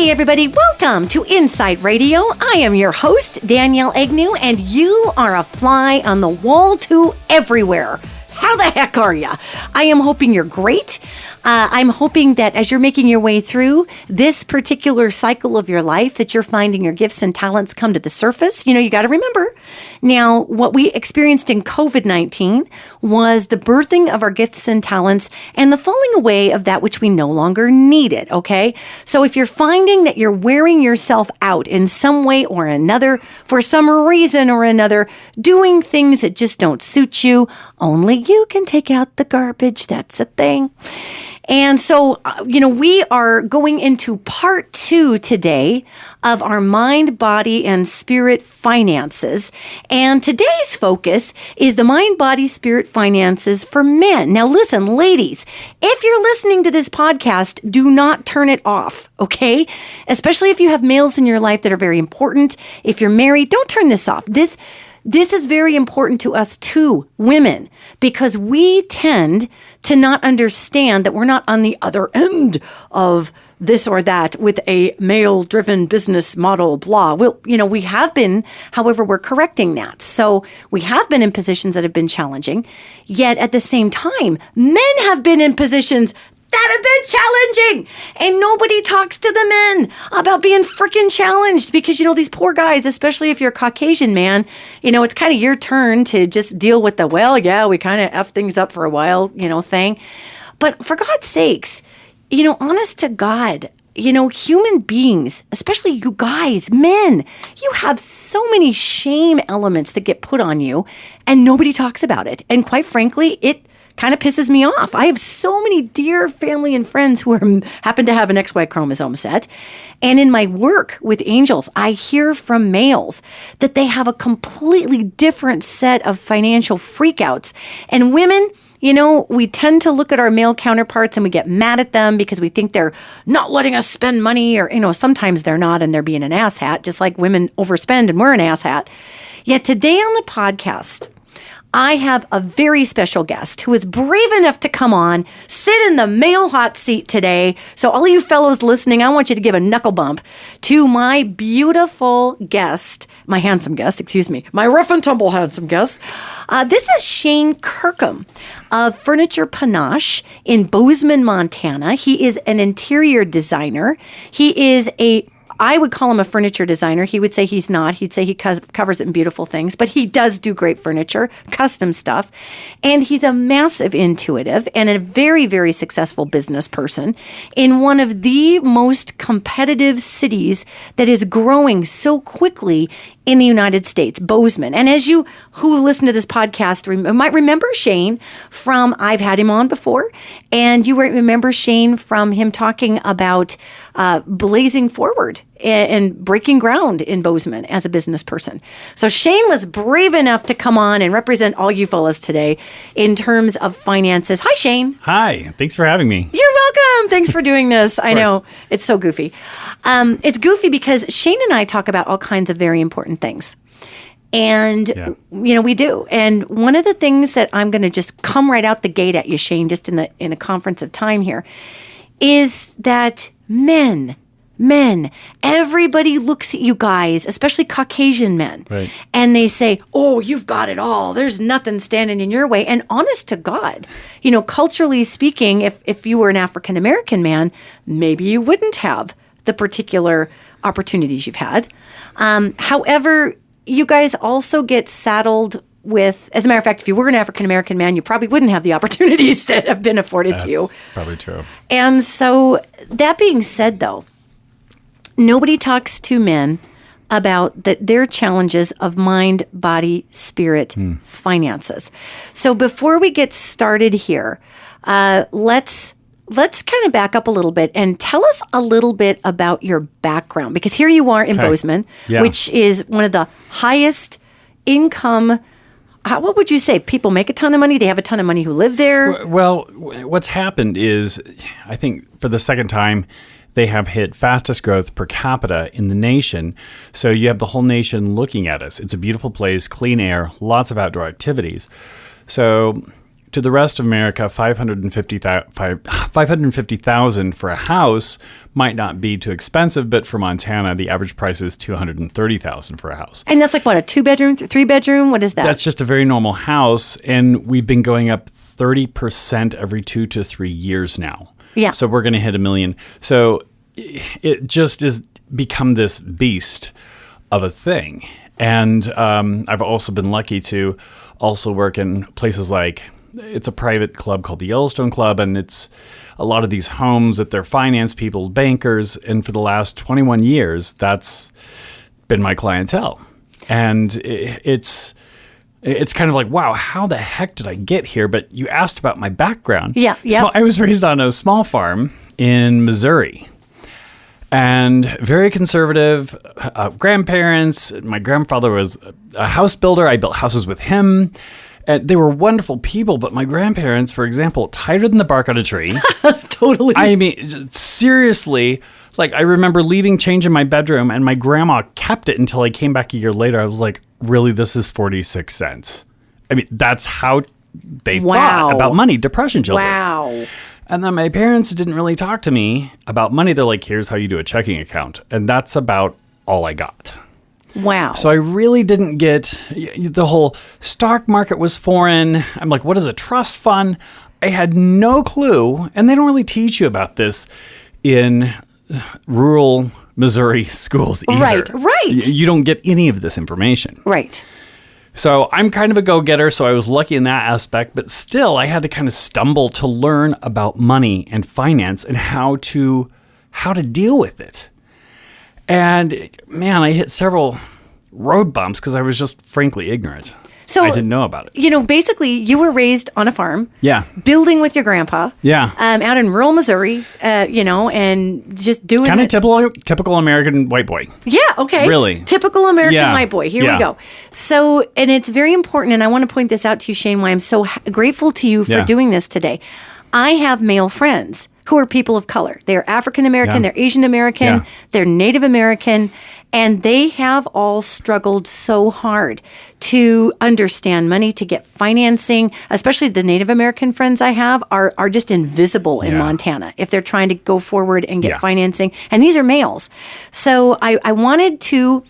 Hey everybody, welcome to InPsightRadio. I am your host, Danielle Egnew, and you are a fly on the wall to everywhere. How the heck are ya? I am hoping you're great. I'm hoping that as you're making your way through this particular cycle of your life, that you're finding your gifts and talents come to the surface. You know, you got to remember, now, what we experienced in COVID-19 was the birthing of our gifts and talents and the falling away of that which we no longer needed, okay? So if you're finding that you're wearing yourself out in some way or another, for some reason or another, doing things that just don't suit you, only you can take out the garbage. That's a thing. And so, we are going into part 2 today of our mind, body, and spirit finances. And today's focus is the mind, body, spirit finances for men. Now, listen, ladies, if you're listening to this podcast, do not turn it off, okay? Especially if you have males in your life that are very important. If you're married, don't turn this off. This is very important to us too, women, because we tend to not understand that we're not on the other end of this or that with a male-driven business model, blah. We have been, however, we're correcting that. So we have been in positions that have been challenging, yet at the same time, men have been in positions that have been challenging, and nobody talks to the men about being freaking challenged because, these poor guys, especially if you're a Caucasian man, it's kind of your turn to just deal with the, we kind of F things up for a while, thing. But for God's sakes, honest to God, human beings, especially you guys, men, you have so many shame elements that get put on you and nobody talks about it. And quite frankly, it kind of pisses me off. I have so many dear family and friends who happen to have an XY chromosome set. And in my work with angels, I hear from males that they have a completely different set of financial freakouts. And women, we tend to look at our male counterparts and we get mad at them because we think they're not letting us spend money, or, sometimes they're not and they're being an asshat, just like women overspend and we're an asshat. Yet today on the podcast, I have a very special guest who is brave enough to come on, sit in the male hot seat today. So all you fellows listening, I want you to give a knuckle bump to my beautiful guest, my rough and tumble handsome guest. This is Shane Kirkham of Furniture Panache in Bozeman, Montana. He is an interior designer. I would call him a furniture designer. He would say he's not. He'd say he covers it in beautiful things, but he does do great furniture, custom stuff. And he's a massive intuitive and a very, very successful business person in one of the most competitive cities that is growing so quickly in the United States, Bozeman. And as you who listen to this podcast might remember Shane from, I've had him on before, and you remember Shane from him talking about blazing forward and breaking ground in Bozeman as a business person. So Shane was brave enough to come on and represent all you fellas today in terms of finances. Hi, Shane. Hi. Thanks for having me. You're welcome. Thanks for doing this. I know it's so goofy. It's goofy because Shane and I talk about all kinds of very important things. And, we do. And one of the things that I'm going to just come right out the gate at you, Shane, just in a conference of time here, is that men, everybody looks at you guys, especially Caucasian men, right, and they say, oh, you've got it all. There's nothing standing in your way. And honest to God, culturally speaking, if you were an African-American man, maybe you wouldn't have the particular opportunities you've had. However, you guys also get saddled with, as a matter of fact, if you were an African-American man, you probably wouldn't have the opportunities that have been afforded to you. That's probably true. And so that being said, though, nobody talks to men about their challenges of mind, body, spirit, finances. So before we get started here, let's kind of back up a little bit and tell us a little bit about your background, because here you are in Bozeman, which is one of the highest income. What would you say? People make a ton of money. They have a ton of money who live there. Well, what's happened is, I think for the second time, they have hit fastest growth per capita in the nation. So you have the whole nation looking at us. It's a beautiful place, clean air, lots of outdoor activities. So to the rest of America, $550,000 for a house might not be too expensive, but for Montana, the average price is $230,000 for a house. And that's like what, a 2-bedroom, 3-bedroom? What is that? That's just a very normal house, and we've been going up 30% every 2 to 3 years now. Yeah. So we're going to hit $1 million. So it just is become this beast of a thing. And I've also been lucky to also work in places like, it's a private club called the Yellowstone Club, and it's a lot of these homes that they're finance people's bankers. And for the last 21 years, that's been my clientele. And it's kind of like, wow, how the heck did I get here? But you asked about my background. Yeah. So I was raised on a small farm in Missouri. And very conservative grandparents. My grandfather was a house builder. I built houses with him. And they were wonderful people. But my grandparents, for example, tighter than the bark on a tree. Totally. I mean, seriously, like I remember leaving change in my bedroom and my grandma kept it until I came back a year later. I was like, really, this is 46 cents. I mean, that's how they thought about money, depression children. Wow. And then my parents didn't really talk to me about money. They're like, here's how you do a checking account. And that's about all I got. Wow. So I really didn't get the whole stock market was foreign. I'm like, what is a trust fund? I had no clue. And they don't really teach you about this in rural Missouri schools either. Right. You don't get any of this information. Right. So I'm kind of a go-getter, so I was lucky in that aspect, but still I had to kind of stumble to learn about money and finance and how to deal with it. And man, I hit several road bumps because I was just frankly ignorant. So I didn't know about it. You know, basically, you were raised on a farm. Yeah. Building with your grandpa. Yeah. Out in rural Missouri, and just doing kind of typical American white boy. Yeah, okay. Really. Typical American white boy. Here we go. So, and it's very important, and I want to point this out to you, Shane, why I'm so grateful to you for doing this today. I have male friends who are people of color. They're African American, they're Asian American, they're Native American, and they have all struggled so hard to understand money, to get financing. Especially the Native American friends I have are just invisible in Montana if they're trying to go forward and get financing. And these are males. So I wanted to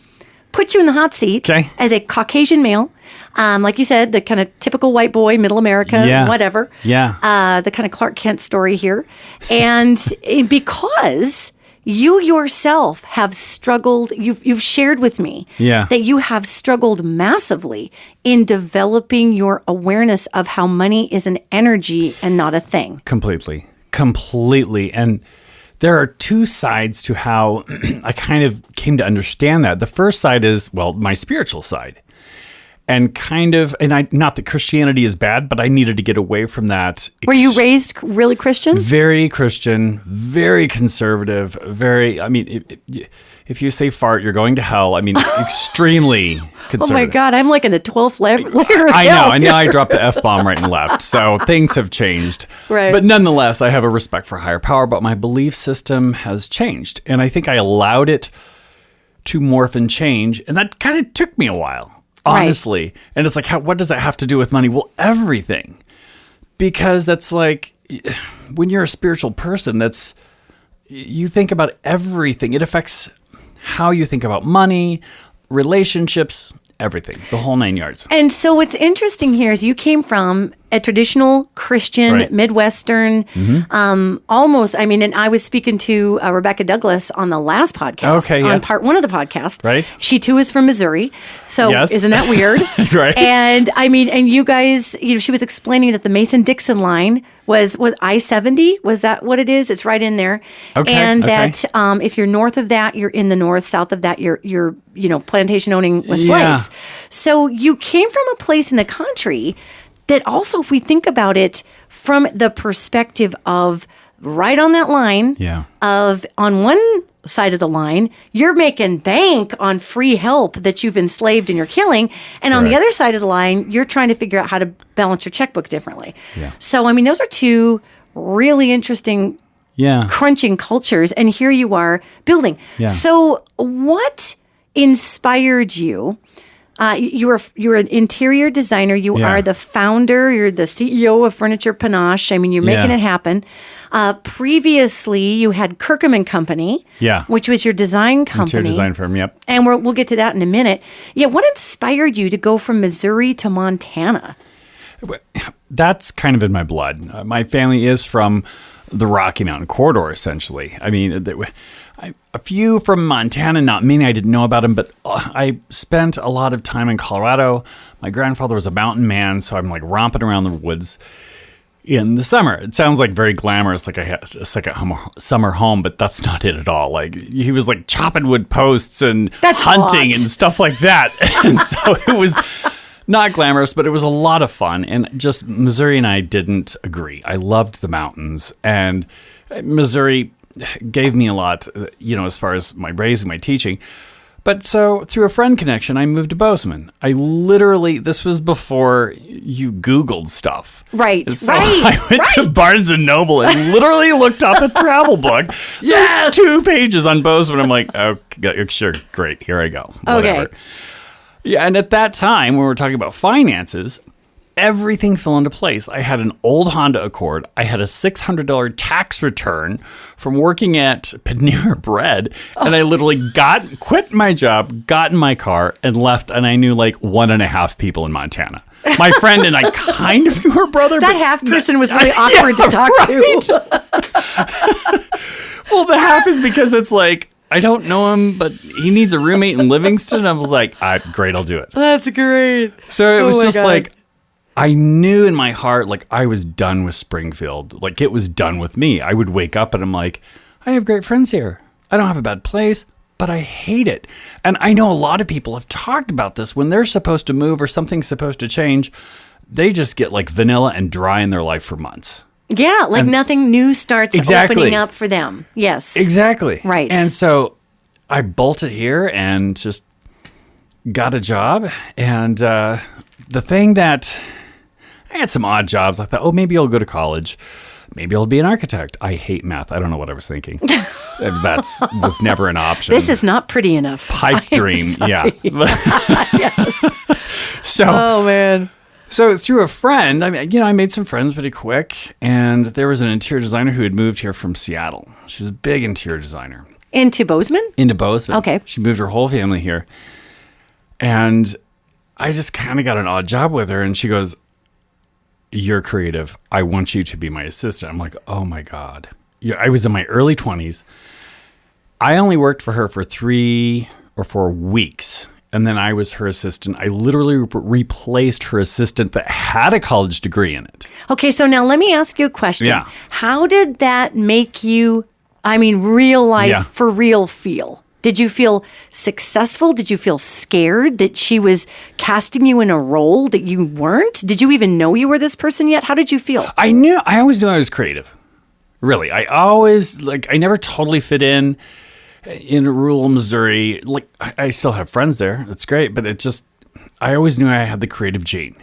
put you in the hot seat as a Caucasian male. Like you said, the kind of typical white boy, middle America, whatever. Yeah. The kind of Clark Kent story here. And because you yourself have struggled, you've shared with me that you have struggled massively in developing your awareness of how money is an energy and not a thing. Completely. And there are two sides to how I kind of came to understand that. The first side is, well, my spiritual side. And not that Christianity is bad, but I needed to get away from that. Were you raised really Christian? Very Christian, very conservative, if you say fart, you're going to hell. I mean, extremely conservative. Oh my God, I'm like in the 12th layer of I hell. know, and now I dropped the F-bomb right and left. So things have changed. Right. But nonetheless, I have a respect for higher power, but my belief system has changed. And I think I allowed it to morph and change. And that kind of took me a while. Honestly. Right. And it's like, what does that have to do with money? Well, everything. Because that's like, when you're a spiritual person, you think about everything. It affects how you think about money, relationships, everything, the whole 9 yards. And so what's interesting here is you came from a traditional Christian, Midwestern, almost, and I was speaking to Rebecca Douglas on the last podcast, on part one of the podcast. Right. She too is from Missouri. So isn't that weird? Right. And and you guys, she was explaining that the Mason-Dixon line was I-70. Was that what it is? It's right in there. Okay. And that if you're north of that, you're in the north. South of that, you're plantation owning with slaves. So you came from a place in the country that also, if we think about it from the perspective of right on that line of on one side of the line, you're making bank on free help that you've enslaved and you're killing. And on the other side of the line, you're trying to figure out how to balance your checkbook differently. Yeah. So, those are two really interesting crunching cultures. And here you are building. Yeah. So what inspired you You're an interior designer. You Yeah. are the founder. You're the CEO of Furniture Panache. I mean, you're making Yeah. it happen. Previously, you had Kirkham and Company, Yeah. which was your design company. Interior design firm, yep. And we'll get to that in a minute. Yeah, what inspired you to go from Missouri to Montana? That's kind of in my blood. My family is from the Rocky Mountain corridor, essentially. I mean, a few from Montana, not many. I didn't know about them, but I spent a lot of time in Colorado. My grandfather was a mountain man, so I'm like romping around the woods in the summer. It sounds like very glamorous, like I had a second summer home, but that's not it at all. Like he was like chopping wood posts and That's hunting hot. and stuff like that. And so it was not glamorous, but it was a lot of fun. And just Missouri and I didn't agree. I loved the mountains, and Missouri gave me a lot, as far as my raising, my teaching. But so through a friend connection, I moved to Bozeman. This was before you Googled stuff. Right, So right, I went to Barnes & Noble and literally looked up a travel book. Yes! 2 pages on Bozeman. I'm like, okay, sure, great, here I go. Whatever. Okay. Yeah, and at that time, when we were talking about finances, everything fell into place. I had an old Honda Accord. I had a $600 tax return from working at Panera Bread. And I literally quit my job, got in my car, and left. And I knew like 1.5 people in Montana. My friend and I kind of knew her brother. That half person was really awkward to talk to. Well, the half is because it's like, I don't know him, but he needs a roommate in Livingston. I was like, great, I'll do it. That's great. So it was my just God. like, I knew in my heart, like I was done with Springfield. Like it was done with me. I would wake up and I'm like, I have great friends here. I don't have a bad place, but I hate it. And I know a lot of people have talked about this. When they're supposed to move or something's supposed to change, they just get like vanilla and dry in their life for months. Yeah, like nothing new starts Exactly. opening up for them. Yes. Exactly. Right. And so I bolted here and just got a job. And the thing that I had some odd jobs. I thought, maybe I'll go to college. Maybe I'll be an architect. I hate math. I don't know what I was thinking. That was never an option. This is not pretty enough. pipe dream. Yeah. Yes. So, Oh, man. so through a friend, I made some friends pretty quick. And there was an interior designer who had moved here from Seattle. She was a big interior designer. Into Bozeman? Into Bozeman. Okay. She moved her whole family here. And I just kind of got an odd job with her. And she goes, "You're creative. I want you to be my assistant." I'm like, oh my God. Yeah, I was in my early 20s. I only worked for her for 3 or 4 weeks. And then I was her assistant. I literally replaced her assistant that had a college degree in it. Okay, so now let me ask you a question. Yeah. How did that make you, real life Yeah. for real feel? Did you feel successful? Did you feel scared that she was casting you in a role that you weren't? Did you even know you were this person yet? How did you feel? I always knew I was creative. Really. I never totally fit in rural Missouri. Like, I still have friends there. It's great. But I always knew I had the creative gene.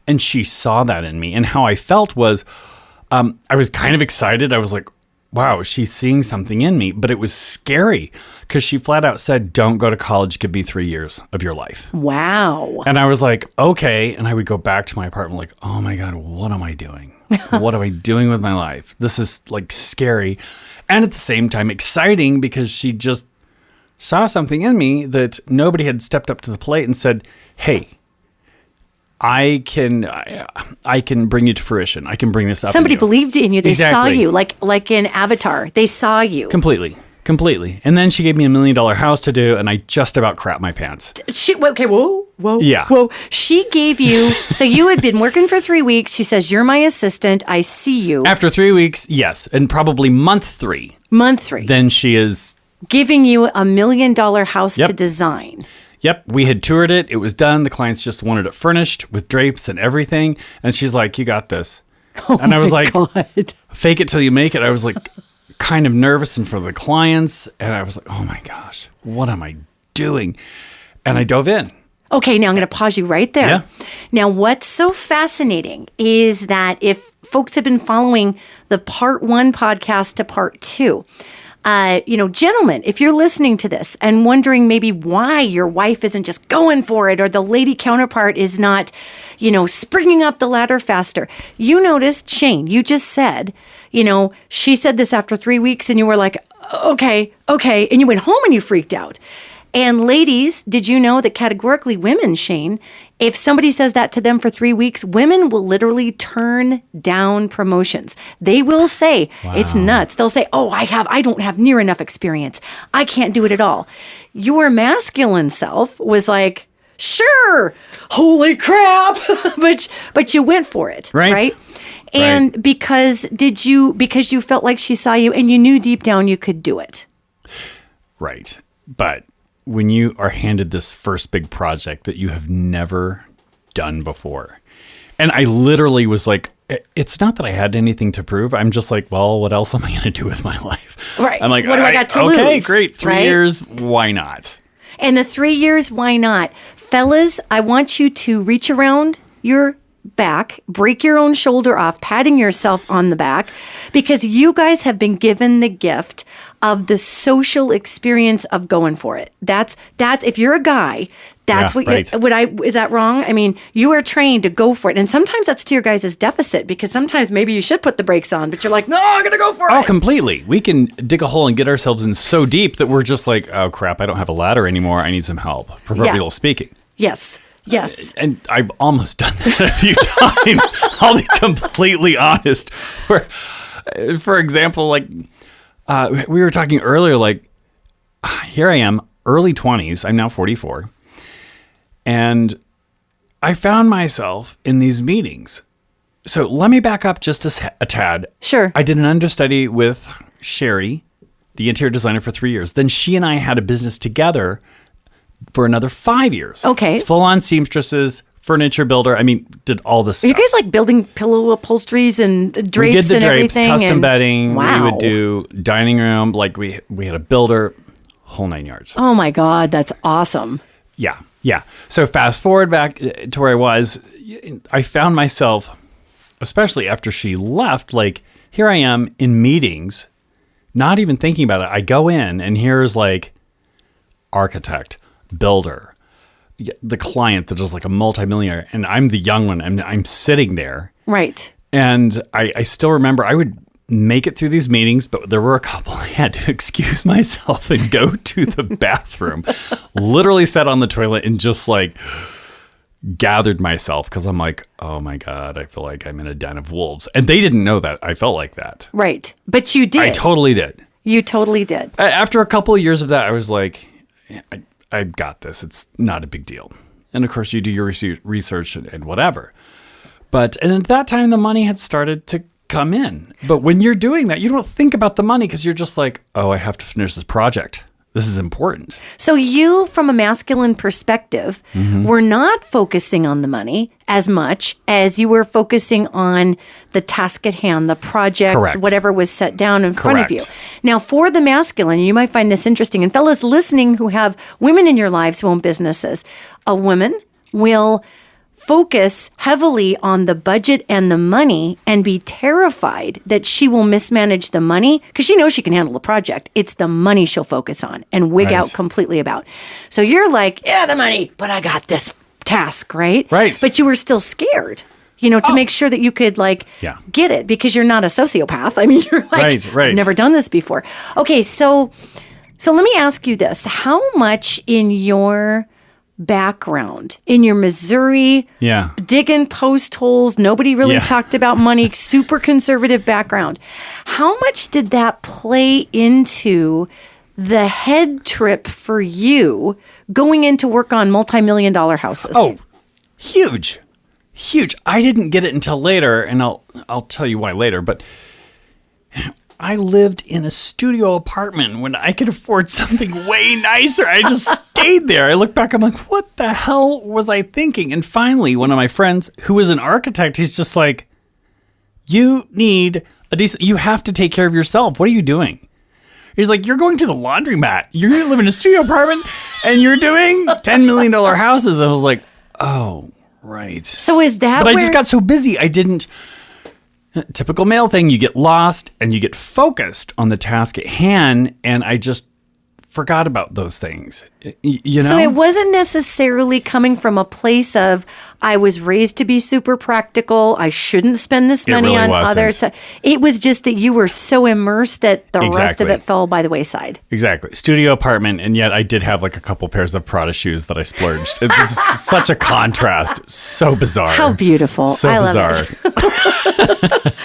And she saw that in me. And how I felt was, I was kind of excited. I was like, wow, she's seeing something in me. But it was scary because she flat out said, don't go to college. Give me 3 years of your life. Wow. And I was like, okay. And I would go back to my apartment like, oh my God, what am I doing? What am I doing with my life? This is like scary. And at the same time, exciting because she just saw something in me that nobody had stepped up to the plate and said, hey, I can bring you to fruition. I can bring this up. Somebody believed in you. They saw Exactly. you, like in Avatar. They saw you. Completely. And then she gave me $1 million house to do, and I just about crapped my pants. Okay, whoa. Yeah. Whoa. She gave you, so you had been working for 3 weeks. She says, you're my assistant. I see you. After 3 weeks, yes. And probably month 3. Month 3. Then she is... Giving you $1 million house Yep. to design. Yep, we had toured it. It was done. The clients just wanted it furnished with drapes and everything. And she's like, you got this. And I was like, God. fake it till you make it. I was like kind of nervous in front of the clients. And I was like, oh my gosh, what am I doing? And I dove in. Okay, now I'm going to pause you right there. Yeah. Now, what's so fascinating is that if folks have been following the part 1 podcast to part 2, Gentlemen, if you're listening to this and wondering maybe why your wife isn't just going for it or the lady counterpart is not, springing up the ladder faster. You noticed, Shane, you just said, she said this after 3 weeks and you were like, okay. And you went home and you freaked out. And ladies, did you know that categorically women, Shane, if somebody says that to them for 3 weeks, women will literally turn down promotions. They will say, It's nuts. They'll say, I don't have near enough experience. I can't do it at all. Your masculine self was like, sure, holy crap. but you went for it, right? And because you felt like she saw you and you knew deep down you could do it. Right. But when you are handed this first big project that you have never done before, and I literally was like, it's not that I had anything to prove. I'm just like, well, what else am I going to do with my life? Right. I'm like, what do I got to lose? Okay, great. 3 years. Why not? And the 3 years, why not? Fellas, I want you to reach around your back, break your own shoulder off, patting yourself on the back, because you guys have been given the gift of the social experience of going for it. That's if you're a guy, that's is that wrong? I mean, you are trained to go for it. And sometimes that's to your guys' deficit, because sometimes maybe you should put the brakes on, but you're like, no, I'm going to go for it. Oh, completely. We can dig a hole and get ourselves in so deep that we're just like, oh crap, I don't have a ladder anymore. I need some help, proverbially speaking. Yes. And I've almost done that a few times. I'll be completely honest. For example, we were talking earlier, here I am, early 20s. I'm now 44. And I found myself in these meetings. So let me back up just a tad. Sure. I did an understudy with Sherry, the interior designer, for 3 years. Then she and I had a business together for another 5 years. Okay. Full-on seamstresses, furniture builder. I mean, did all this stuff. Are you guys building pillow upholsteries and drapes and everything? We did the drapes, custom bedding. Wow. We would do dining room. We had a builder, whole 9 yards. Oh my God, that's awesome. Yeah. So fast forward back to where I was, I found myself, especially after she left, here I am in meetings, not even thinking about it. I go in and here's architect, builder, the client that is a multimillionaire, and I'm the young one. I'm sitting there. Right. And I still remember I would make it through these meetings, but there were a couple I had to excuse myself and go to the bathroom. Literally sat on the toilet and just gathered myself, because I'm like, oh my God, I feel like I'm in a den of wolves. And they didn't know that I felt like that. Right. But you did. I totally did. You totally did. After a couple of years of that, I was like, I got this. It's not a big deal. And of course, you do your research and whatever. And at that time, the money had started to come in. But when you're doing that, you don't think about the money, because you're just like, oh, I have to finish this project. This is important. So you, from a masculine perspective, were not focusing on the money as much as you were focusing on the task at hand, the project, Correct. Whatever was set down in front of you. Correct. Now, for the masculine, you might find this interesting, and fellas listening who have women in your lives who own businesses, a woman will focus heavily on the budget and the money and be terrified that she will mismanage the money, because she knows she can handle the project. It's the money she'll focus on and wig out completely about. So you're like, yeah, the money, but I got this task, right? Right. But you were still scared, to make sure that you could get it, because you're not a sociopath. I mean, you're like, right. I've never done this before. Okay, so let me ask you this. How much in your background, in your Missouri, digging post holes, nobody really talked about money, super conservative background, how much did that play into the head trip for you going into work on multi-million-dollar houses? Oh, huge. I didn't get it until later, and I'll tell you why later, but I lived in a studio apartment when I could afford something way nicer. I just stayed there. I look back, I'm like, what the hell was I thinking? And finally, one of my friends, who was an architect, he's just like, you need you have to take care of yourself. What are you doing? He's like, you're going to the laundromat. You're going to live in a studio apartment, and you're doing $10 million houses. I was like, oh, right. So is that But I just got so busy, I didn't typical male thing. You get lost and you get focused on the task at hand. And I just forgot about those things, you know? So it wasn't necessarily coming from a place of, I was raised to be super practical. I shouldn't spend this money really on wasn't. others. It was just that you were so immersed that the rest of Exactly. it fell by the wayside. Exactly. Studio apartment, and yet I did have like a couple pairs of Prada shoes that I splurged. It's such a contrast. So bizarre. How beautiful. So I love bizarre. it.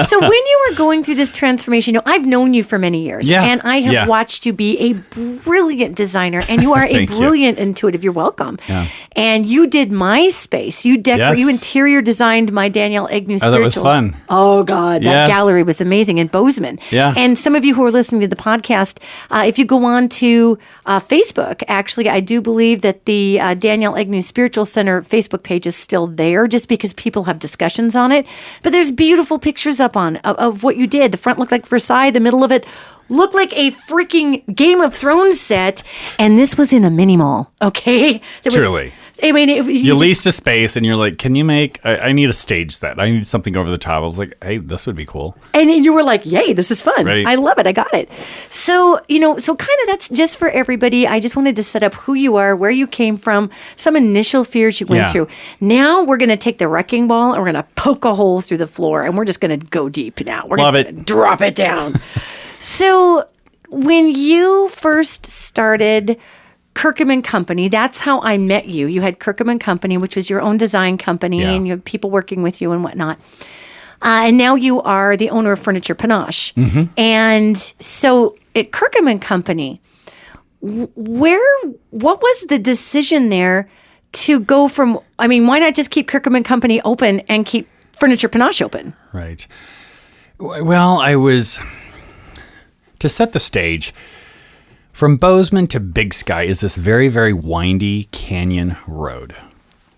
So when you were going through this transformation, I've known you for many years, Yeah. and I have Yeah. watched you be a brilliant designer, and you are a Thank you. brilliant intuitive. You're welcome. Yeah. And you did my space. You Yes. you interior designed my Danielle Egnew spiritual. Oh, that was fun. Oh God, that Yes. gallery was amazing in Bozeman. Yeah. And some of you who are listening to the podcast, if you go on to Facebook, actually, I do believe that the Danielle Egnew Spiritual Center Facebook page is still there, just because people have discussions on it. But there's beautiful pictures up of what you did. The front looked like Versailles. The middle of it looked like a freaking Game of Thrones set. And this was in a mini mall. Okay. Truly. I mean, You leased a space and you're like, can you make, I need a stage set. I need something over the top. I was like, hey, this would be cool. And you were like, yay, this is fun. Right. I love it. I got it. So, so kind of that's just for everybody. I just wanted to set up who you are, where you came from, some initial fears you went Yeah. through. Now we're going to take the wrecking ball and we're going to poke a hole through the floor and we're just going to go deep now. We're Love just it. going to drop it down. So when you first started Kirkham and Company, that's how I met you. You had Kirkham and Company, which was your own design company, Yeah. and you had people working with you and whatnot. And now you are the owner of Furniture Panache. Mm-hmm. And so at Kirkham and Company, what was the decision there to go from, why not just keep Kirkham and Company open and keep Furniture Panache open? Right. Well, to set the stage, from Bozeman to Big Sky is this very, very windy canyon road.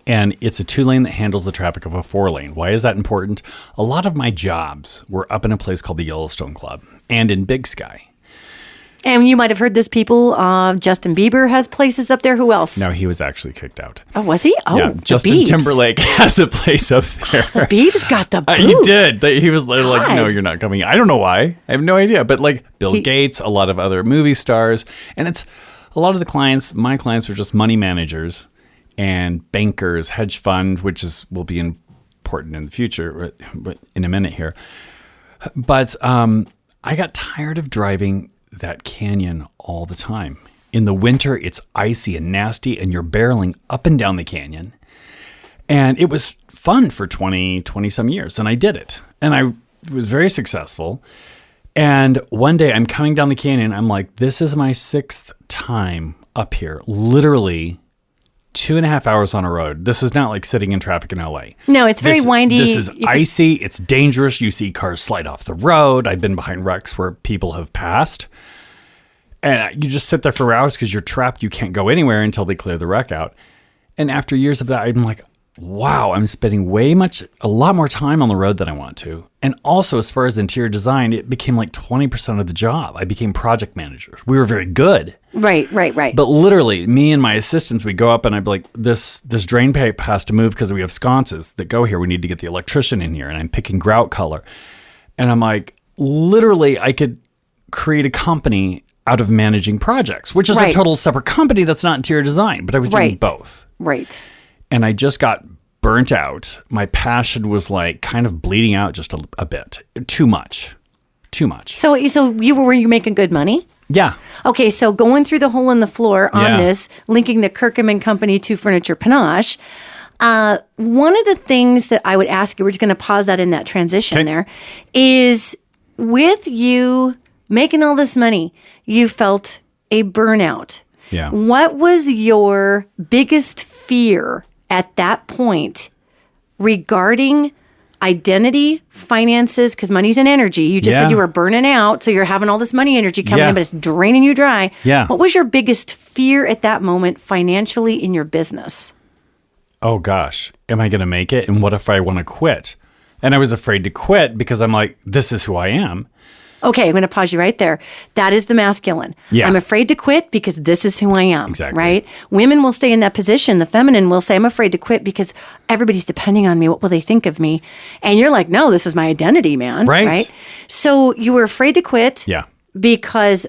And it's a 2-lane that handles the traffic of a 4-lane. Why is that important? A lot of my jobs were up in a place called the Yellowstone Club and in Big Sky. And you might have heard this, people. Justin Bieber has places up there. Who else? No, he was actually kicked out. Oh, was he? Oh, Yeah, the Justin Biebs. Timberlake has a place up there. Biebs got the boots. He did. He was like, God. no, you're not coming. I don't know why. I have no idea. But like Bill Gates, a lot of other movie stars. And it's a lot of the clients, my clients were just money managers and bankers, hedge fund, which will be important in the future, but in a minute here. But I got tired of driving that canyon all the time. In the winter, it's icy and nasty, and you're barreling up and down the canyon. And it was fun for 20 some years, and I did it. And I was very successful. And one day I'm coming down the canyon, I'm like, this is my 6th time up here. Literally 2.5 hours on a road. This is not like sitting in traffic in LA. No, it's very windy. This is icy. It's dangerous. You see cars slide off the road. I've been behind wrecks where people have passed. And you just sit there for hours because you're trapped. You can't go anywhere until they clear the wreck out. And after years of that, I'm like, wow, I'm spending a lot more time on the road than I want to. And also, as far as interior design, it became like 20% of the job. I became project managers. We were very good. Right. But literally, me and my assistants, we'd go up and I'd be like, this drain pipe has to move because we have sconces that go here. We need to get the electrician in here. And I'm picking grout color. And I'm like, literally, I could create a company out of managing projects, which is a total separate company that's not interior design. But I was doing both. Right. And I just got burnt out. My passion was like kind of bleeding out just a bit. Too much. So were you making good money? Yeah. Okay, so going through the hole in the floor on Yeah. this, linking the Kirkham and Company to Furniture Panache, one of the things that I would ask you, we're just going to pause that in that transition there, is with you making all this money, you felt a burnout. Yeah. What was your biggest fear at that point regarding identity, finances, because money's an energy. You just said you were burning out, so you're having all this money energy coming in, but it's draining you dry. Yeah. What was your biggest fear at that moment financially in your business? Oh gosh, am I going to make it? And what if I want to quit? And I was afraid to quit because I'm like, this is who I am. Okay, I'm going to pause you right there. That is the masculine. Yeah. I'm afraid to quit because this is who I am. Exactly. Right? Women will stay in that position. The feminine will say, I'm afraid to quit because everybody's depending on me. What will they think of me? And you're like, no, this is my identity, man. Right. So you were afraid to quit. Yeah. Because,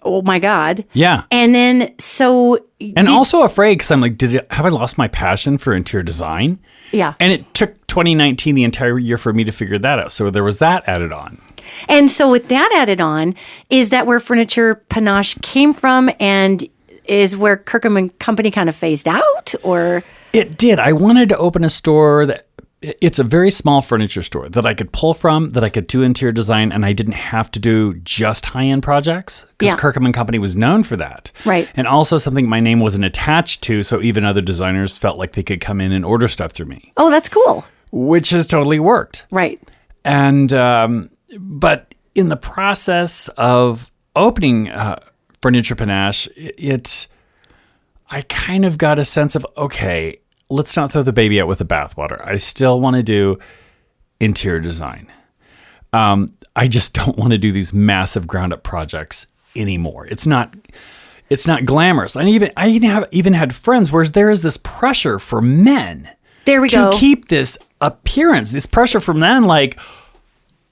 oh my God. Yeah. And then, so. And also afraid because I'm like, have I lost my passion for interior design? Yeah. And it took 2019, the entire year, for me to figure that out. So there was that added on. And so with that added on, is that where Furniture Panache came from and is where Kirkham and Company kind of phased out, or? It did. I wanted to open a store that it's a very small furniture store that I could pull from, that I could do interior design, and I didn't have to do just high-end projects because Kirkham and Company was known for that. Right. And also something my name wasn't attached to, so even other designers felt like they could come in and order stuff through me. Oh, that's cool. Which has totally worked. Right. And, but in the process of opening Furniture Panache, I kind of got a sense of, okay, let's not throw the baby out with the bathwater. I still want to do interior design. I just don't want to do these massive ground up projects anymore. It's not glamorous. I even had friends where there is this pressure for men. There we go. To keep this appearance, this pressure from men, like,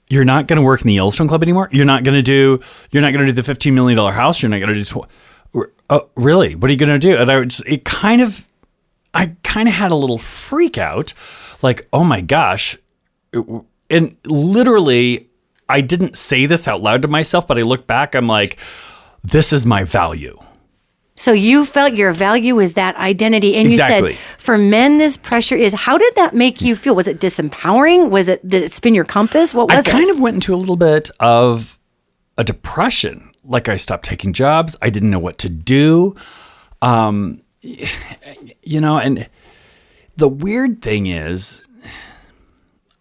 you're not going to work in the Yellowstone Club anymore. You're not going to do the $15 million house. You're not going to do. Oh, really? What are you going to do? And I kind of had a little freak out, like, oh my gosh. And literally, I didn't say this out loud to myself, but I look back, I'm like, this is my value. So you felt your value is that identity. And Exactly. You said, for men, this pressure is, how did that make you feel? Was it disempowering? Did it spin your compass? What was it? I kind of went into a little bit of a depression. Like, I stopped taking jobs. I didn't know what to do. And the weird thing is,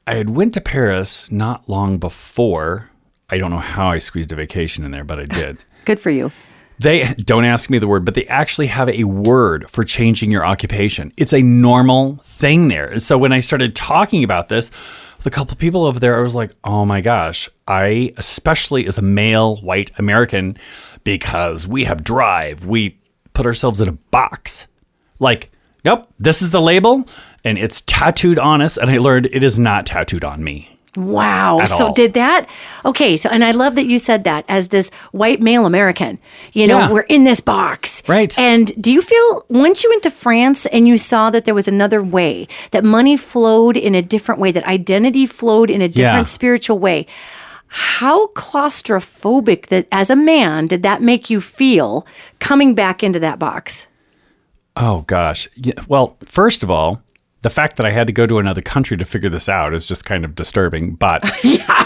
I had went to Paris not long before. I don't know how I squeezed a vacation in there, but I did. Good for you. They don't ask me the word, but they actually have a word for changing your occupation. It's a normal thing there. And so when I started talking about this, with a couple of people over there, I was like, oh my gosh, I, especially as a male white American, because we have drive, we put ourselves in a box. Like, nope, this is the label and it's tattooed on us. And I learned it is not tattooed on me. Wow. So all. did that? Okay. So, and I love that you said that as this white male American, we're in this box. Right. And do you feel once you went to France and you saw that there was another way, that money flowed in a different way, that identity flowed in a different spiritual way, how claustrophobic that as a man did that make you feel coming back into that box? Oh gosh. Yeah, well, first of all, the fact that I had to go to another country to figure this out is just kind of disturbing, but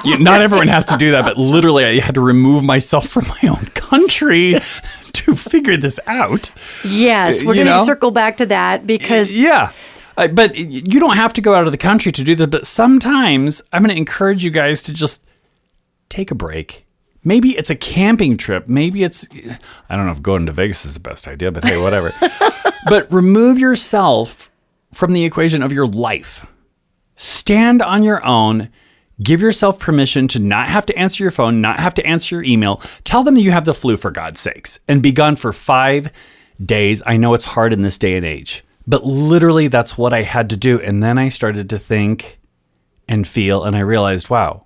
not everyone has to do that. But literally, I had to remove myself from my own country to figure this out. Yes, we're going to circle back to that because... But you don't have to go out of the country to do that. But sometimes I'm going to encourage you guys to just take a break. Maybe it's a camping trip. Maybe it's... I don't know if going to Vegas is the best idea, but hey, whatever. But remove yourself from the equation of your life. Stand on your own. Give yourself permission to not have to answer your phone, not have to answer your email. Tell them you have the flu, for God's sakes, and be gone for 5 days. I know it's hard in this day and age, but literally that's what I had to do. And then I started to think and feel, and I realized, wow,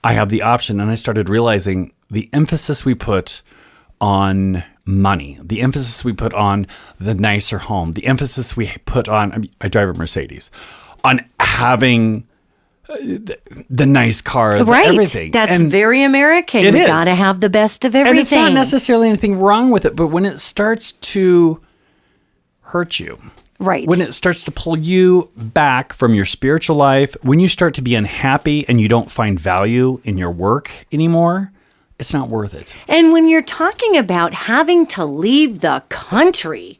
I have the option. And I started realizing the emphasis we put on money, the emphasis we put on the nicer home, the emphasis we put on, I drive a Mercedes, on having the nice car, everything. That's very American. You got to have the best of everything. And it's not necessarily anything wrong with it, but when it starts to hurt you, when it starts to pull you back from your spiritual life, when you start to be unhappy and you don't find value in your work anymore, it's not worth it. And when you're talking about having to leave the country,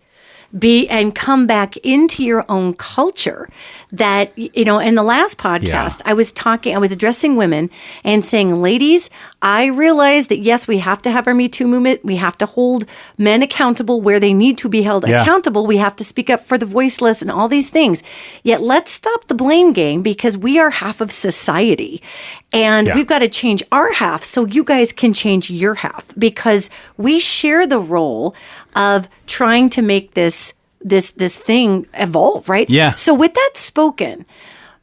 be and come back into your own culture. That, you know, in the last podcast, I was addressing women and saying, ladies, I realize that yes, we have to have our Me Too movement. We have to hold men accountable where they need to be held accountable. We have to speak up for the voiceless and all these things. Yet let's stop the blame game, because we are half of society and we've got to change our half so you guys can change your half, because we share the role of trying to make this thing evolve, right? Yeah. So with that spoken,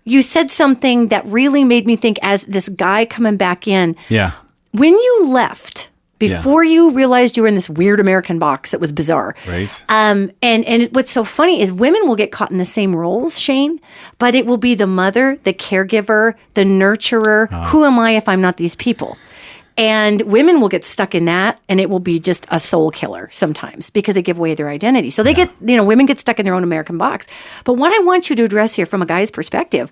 you said something that really made me think, as this guy coming back in. Yeah. When you left, before you realized you were in this weird American box that was bizarre. Right. And what's so funny is women will get caught in the same roles, Shane, but it will be the mother, the caregiver, the nurturer. Who am I if I'm not these people? And women will get stuck in that, and it will be just a soul killer sometimes, because they give away their identity. So they women get stuck in their own American box. But what I want you to address here from a guy's perspective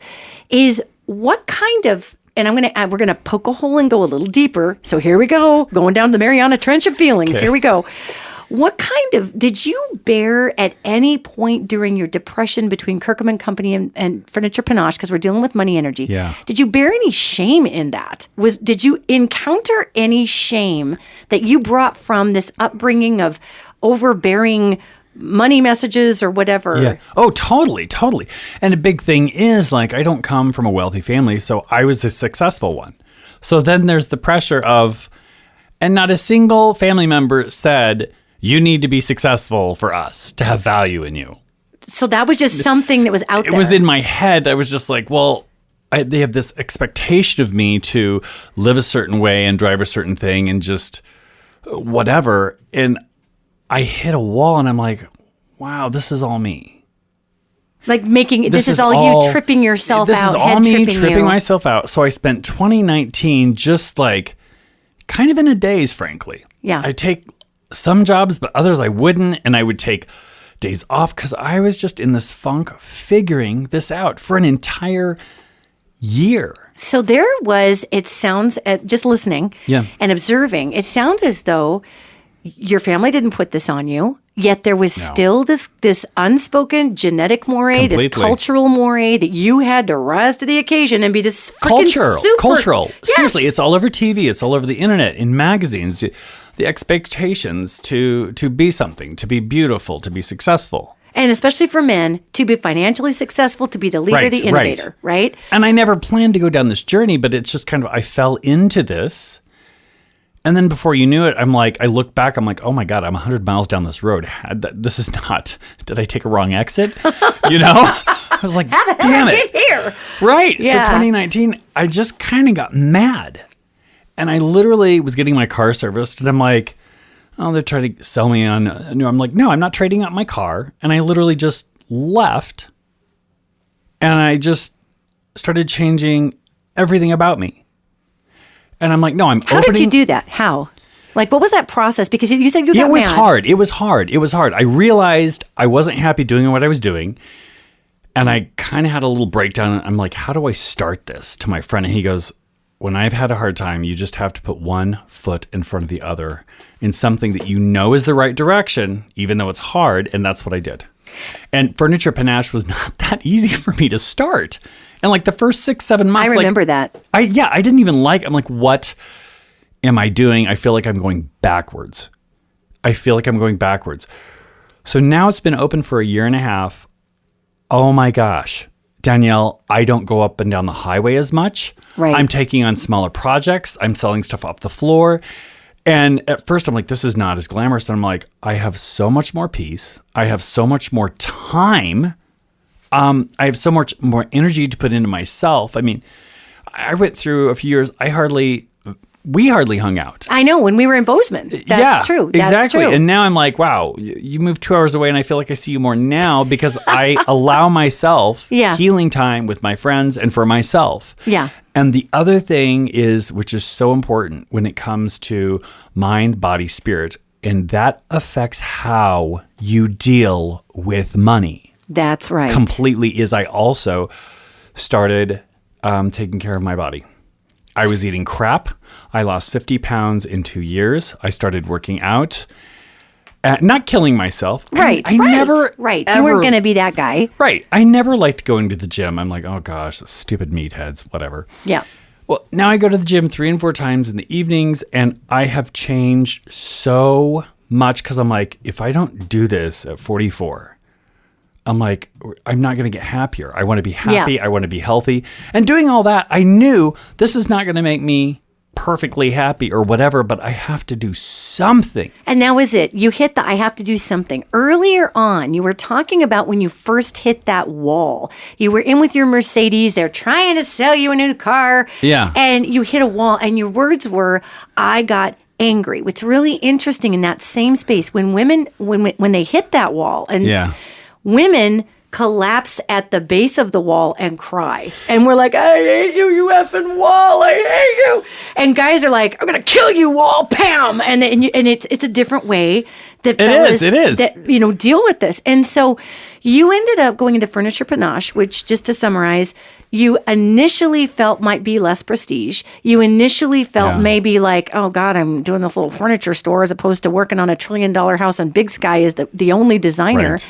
is what kind of, and we're gonna poke a hole and go a little deeper. So here we go, going down the Mariana Trench of feelings. Okay. Here we go. What kind of, did you bear at any point during your depression between Kirkham and Company and Furniture Panache, because we're dealing with money energy, did you bear any shame in that? Did you encounter any shame that you brought from this upbringing of overbearing money messages or whatever? Yeah. Oh, totally. And a big thing is, like, I don't come from a wealthy family, so I was a successful one. So then there's the pressure of, and not a single family member said, you need to be successful for us to have value in you. So that was just something that was out there. It was in my head. I was just like, well, they have this expectation of me to live a certain way and drive a certain thing and just whatever. And I hit a wall, and I'm like, wow, this is all me. Like this is all you tripping yourself out. This is all me tripping myself out. So I spent 2019 just like kind of in a daze, frankly. Yeah. I take some jobs, but others I wouldn't. And I would take days off because I was just in this funk figuring this out for an entire year. So there was, it sounds, just listening and observing, it sounds as though your family didn't put this on you, yet there was still this unspoken genetic moray, this cultural moray that you had to rise to the occasion and be this freaking cultural. Yes. Seriously, it's all over TV, it's all over the internet, in magazines. The expectations to be something, to be beautiful, to be successful. And especially for men, to be financially successful, to be the leader, the innovator, right? And I never planned to go down this journey, but it's just kind of, I fell into this. And then before you knew it, I'm like, I look back, I'm like, oh my God, I'm 100 miles down this road. This is not, did I take a wrong exit? You know? I was like, how the hell damn did I it. get here? Right. Yeah. So 2019, I just kind of got mad. And I literally was getting my car serviced, and I'm like, oh, they're trying to sell me on a new. I'm like, no, I'm not trading out my car. And I literally just left, and I just started changing everything about me. And I'm like, no, How did you do that? How? Like, what was that process? Because you said you got mad. It was hard. I realized I wasn't happy doing what I was doing. And I kind of had a little breakdown. I'm like, how do I start this? To my friend. And he goes, when I've had a hard time, you just have to put one foot in front of the other in something that you know is the right direction, even though it's hard. And that's what I did. And Furniture Panache was not that easy for me to start. And like the first 6-7 months, I remember that. I didn't even I'm like, what am I doing? I feel like I'm going backwards. So now it's been open for a year and a half. Oh my gosh. Danielle, I don't go up and down the highway as much. Right. I'm taking on smaller projects. I'm selling stuff off the floor. And at first I'm like, this is not as glamorous. And I'm like, I have so much more peace. I have so much more time. I have so much more energy to put into myself. I mean, I went through a few years. We hardly hung out. I know, when we were in Bozeman. That's true. That's exactly. true. And now I'm like, wow, you moved 2 hours away, and I feel like I see you more now because I allow myself healing time with my friends and for myself. Yeah. And the other thing is, which is so important when it comes to mind, body, spirit, and that affects how you deal with money. That's right. Completely, is I also started taking care of my body. I was eating crap. I lost 50 pounds in 2 years. I started working out. Not killing myself. Right. I never. Right. Ever, you weren't going to be that guy. Right. I never liked going to the gym. I'm like, oh gosh, stupid meatheads, whatever. Yeah. Well, now I go to the gym 3 and 4 times in the evenings, and I have changed so much because I'm like, if I don't do this at 44, I'm like, I'm not going to get happier. I want to be happy. Yeah. I want to be healthy. And doing all that, I knew this is not going to make me perfectly happy or whatever, but I have to do something. And that was it. You hit the I have to do something. Earlier on, you were talking about when you first hit that wall. You were in with your Mercedes. They're trying to sell you a new car. Yeah. And you hit a wall, and your words were, I got angry. What's really interesting in that same space, when women, when they hit that wall, and women collapse at the base of the wall and cry. And we're like, I hate you, you effing wall, I hate you. And guys are like, I'm going to kill you, wall, Pam. And it's a different way that fellas it is. that, deal with this. And so you ended up going into Furniture Panache, which, just to summarize, you initially felt might be less prestige. You initially felt maybe like, oh God, I'm doing this little furniture store as opposed to working on $1 trillion house on Big Sky as the only designer. Right.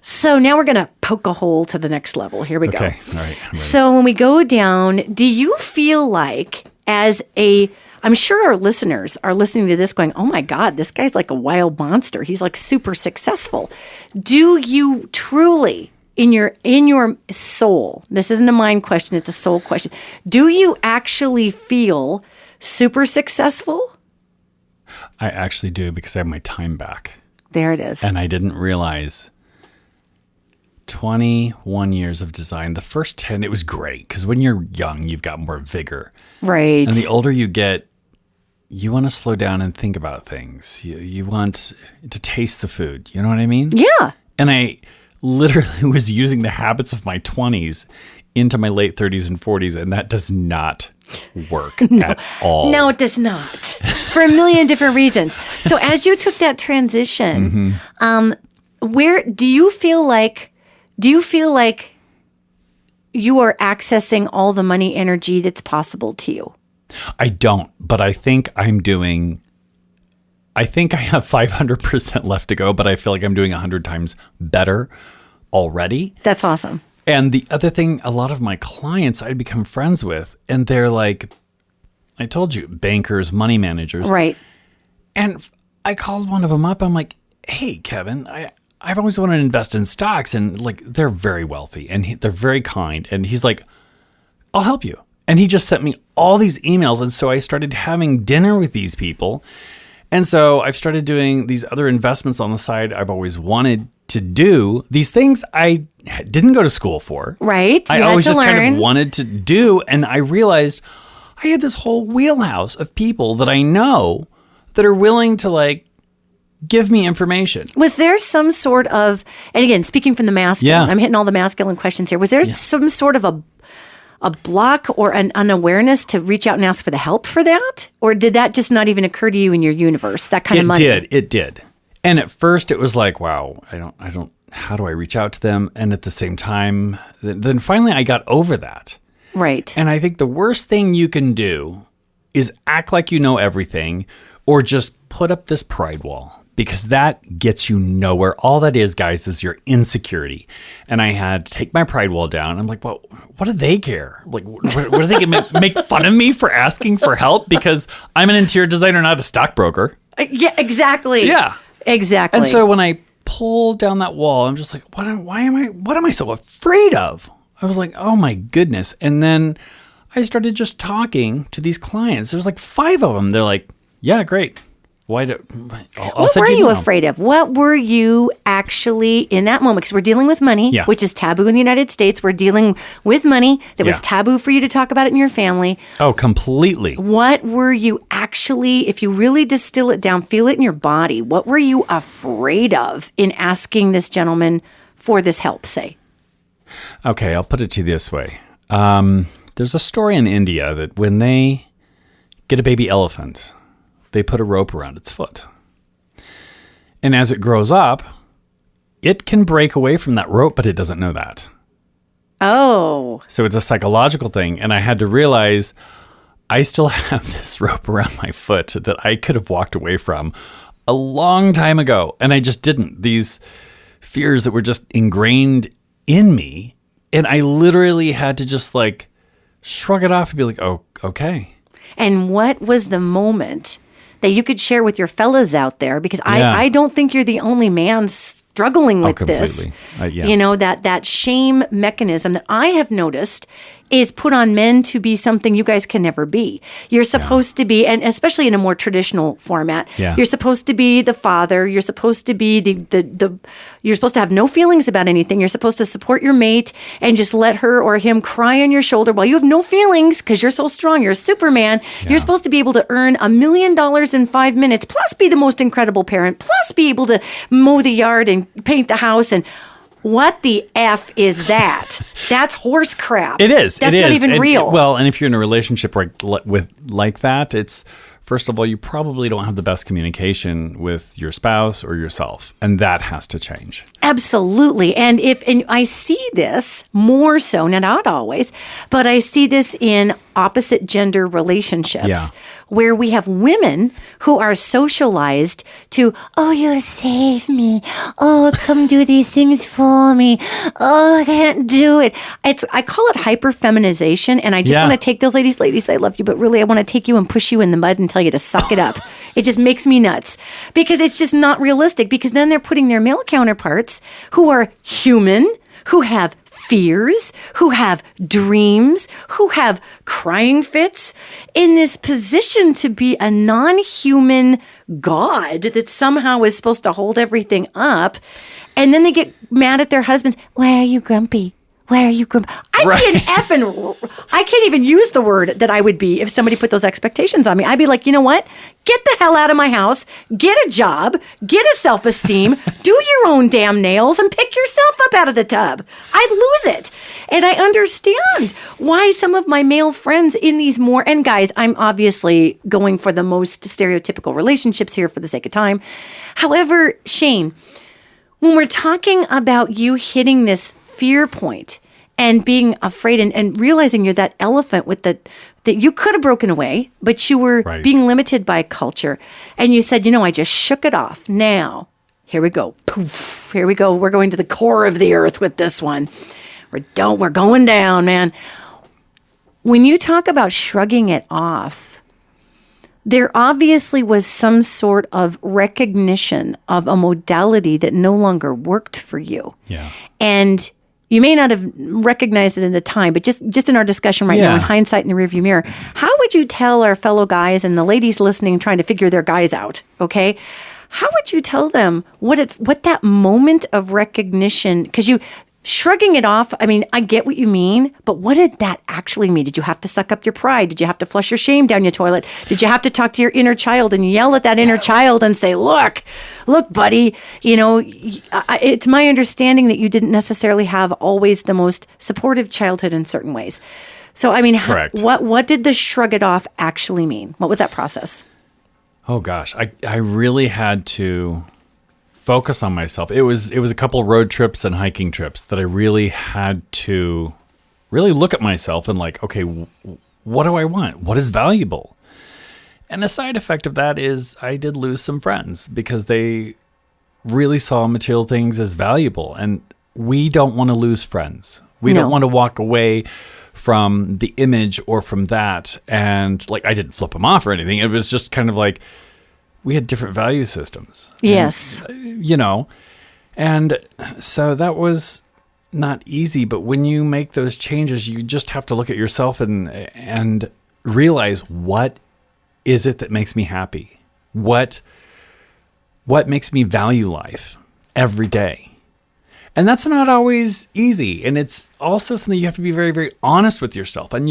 So now we're going to poke a hole to the next level. Here we go. Okay, all right. So when we go down, do you feel like I'm sure our listeners are listening to this going, oh my God, this guy's like a wild monster. He's like super successful. Do you truly, in your soul, this isn't a mind question, it's a soul question. Do you actually feel super successful? I actually do, because I have my time back. There it is. And I didn't realize 21 years of design. The first 10, it was great because when you're young, you've got more vigor. Right. And the older you get, you want to slow down and think about things. You want to taste the food. You know what I mean? Yeah. And I literally was using the habits of my 20s into my late 30s and 40s, and that does not work at all. No, it does not. For a million different reasons. So as you took that transition, where do you feel like you are accessing all the money energy that's possible to you? I don't, but I think I have 500% left to go, but I feel like I'm doing 100 times better already. That's awesome. And the other thing, a lot of my clients I'd become friends with, and they're like, I told you, bankers, money managers. Right. And I called one of them up. I'm like, hey, Kevin, I've always wanted to invest in stocks, and like, they're very wealthy and they're very kind. And he's like, I'll help you. And he just sent me all these emails. And so I started having dinner with these people. And so I've started doing these other investments on the side I've always wanted to do. These things I didn't go to school for. Right. I always just kind of wanted to do. And I realized I had this whole wheelhouse of people that I know that are willing to like give me information. Was there some sort of, and again, speaking from the masculine, I'm hitting all the masculine questions here. Was there some sort of a block or an unawareness to reach out and ask for the help for that? Or did that just not even occur to you in your universe, that kind of money? It did. And at first it was like, wow, I don't, how do I reach out to them? And at the same time, then finally I got over that. Right. And I think the worst thing you can do is act like you know everything or just put up this pride wall, because that gets you nowhere. All that is, guys, is your insecurity. And I had to take my pride wall down. I'm like, well, what do they care? Like, what are they going to make fun of me for asking for help because I'm an interior designer, not a stockbroker? Yeah, exactly. Yeah. Exactly. And so when I pulled down that wall, I'm just like, what am I so afraid of? I was like, oh my goodness. And then I started just talking to these clients. There's like 5 of them. They're like, yeah, great. What were you afraid of? What were you actually in that moment? Because we're dealing with money, which is taboo in the United States. We're dealing with money that was taboo for you to talk about it in your family. Oh, completely. What were you actually, if you really distill it down, feel it in your body, what were you afraid of in asking this gentleman for this help, say? Okay, I'll put it to you this way. There's a story in India that when they get a baby elephant, they put a rope around its foot. And as it grows up, it can break away from that rope, but it doesn't know that. Oh. So it's a psychological thing. And I had to realize I still have this rope around my foot that I could have walked away from a long time ago, and I just didn't. These fears that were just ingrained in me, and I literally had to just like shrug it off and be like, oh, okay. And what was the moment that you could share with your fellas out there? Because I don't think you're the only man struggling with this. You know, that shame mechanism that I have noticed is put on men to be something you guys can never be. You're supposed to be, and especially in a more traditional format, you're supposed to be the father. You're supposed to be you're supposed to have no feelings about anything. You're supposed to support your mate and just let her or him cry on your shoulder while you have no feelings because you're so strong. You're a Superman. Yeah. You're supposed to be able to earn $1 million in 5 minutes, plus be the most incredible parent, plus be able to mow the yard and paint the house. And what the F is that? That's horse crap. It is. That's not even real. Well, and if you're in a relationship like that, it's, first of all, you probably don't have the best communication with your spouse or yourself, and that has to change. Absolutely. And I see this more so, not always, but I see this in opposite gender relationships where we have women who are socialized to, oh, you'll save me. Oh, come do these things for me. Oh, I can't do it. I call it hyperfeminization, and I just want to take those ladies, I love you, but really I want to take you and push you in the mud and tell you to suck it up. It just makes me nuts because it's just not realistic, because then they're putting their male counterparts who are human, who have fears, who have dreams, who have crying fits, in this position to be a non-human god that somehow is supposed to hold everything up. And then they get mad at their husbands. Why are you grumpy? Why are you grumpy? I'd be an effing, I can't even use the word that I would be if somebody put those expectations on me. I'd be like, you know what? Get the hell out of my house, get a job, get a self-esteem, do your own damn nails, and pick yourself up out of the tub. I'd lose it. And I understand why some of my male friends in these more, and guys, I'm obviously going for the most stereotypical relationships here for the sake of time. However, Shane, when we're talking about you hitting this fear point and being afraid and realizing you're that elephant with that you could have broken away, but you were being limited by culture. And you said, I just shook it off. Now, here we go. Poof, here we go. We're going to the core of the earth with this one. We're going down, man. When you talk about shrugging it off, there obviously was some sort of recognition of a modality that no longer worked for you. Yeah. And you may not have recognized it in the time, but just in our discussion right now, in hindsight in the rearview mirror, how would you tell our fellow guys and the ladies listening trying to figure their guys out, okay? How would you tell them what that moment of recognition, because shrugging it off, I mean, I get what you mean, but what did that actually mean? Did you have to suck up your pride? Did you have to flush your shame down your toilet? Did you have to talk to your inner child and yell at that inner child and say, look, buddy, it's my understanding that you didn't necessarily have always the most supportive childhood in certain ways. So, I mean, what did the shrug it off actually mean? What was that process? Oh, gosh. I really had to focus on myself. It was a couple of road trips and hiking trips that I really had to really look at myself and like, okay, what do I want? What is valuable? And a side effect of that is I did lose some friends because they really saw material things as valuable. And we don't want to lose friends. We don't want to walk away from the image or from that. And like, I didn't flip them off or anything. It was just kind of like, we had different value systems. Yes. And so that was not easy, but when you make those changes, you just have to look at yourself and realize, what is it that makes me happy? What makes me value life every day? And that's not always easy. And it's also something you have to be very, very honest with yourself. And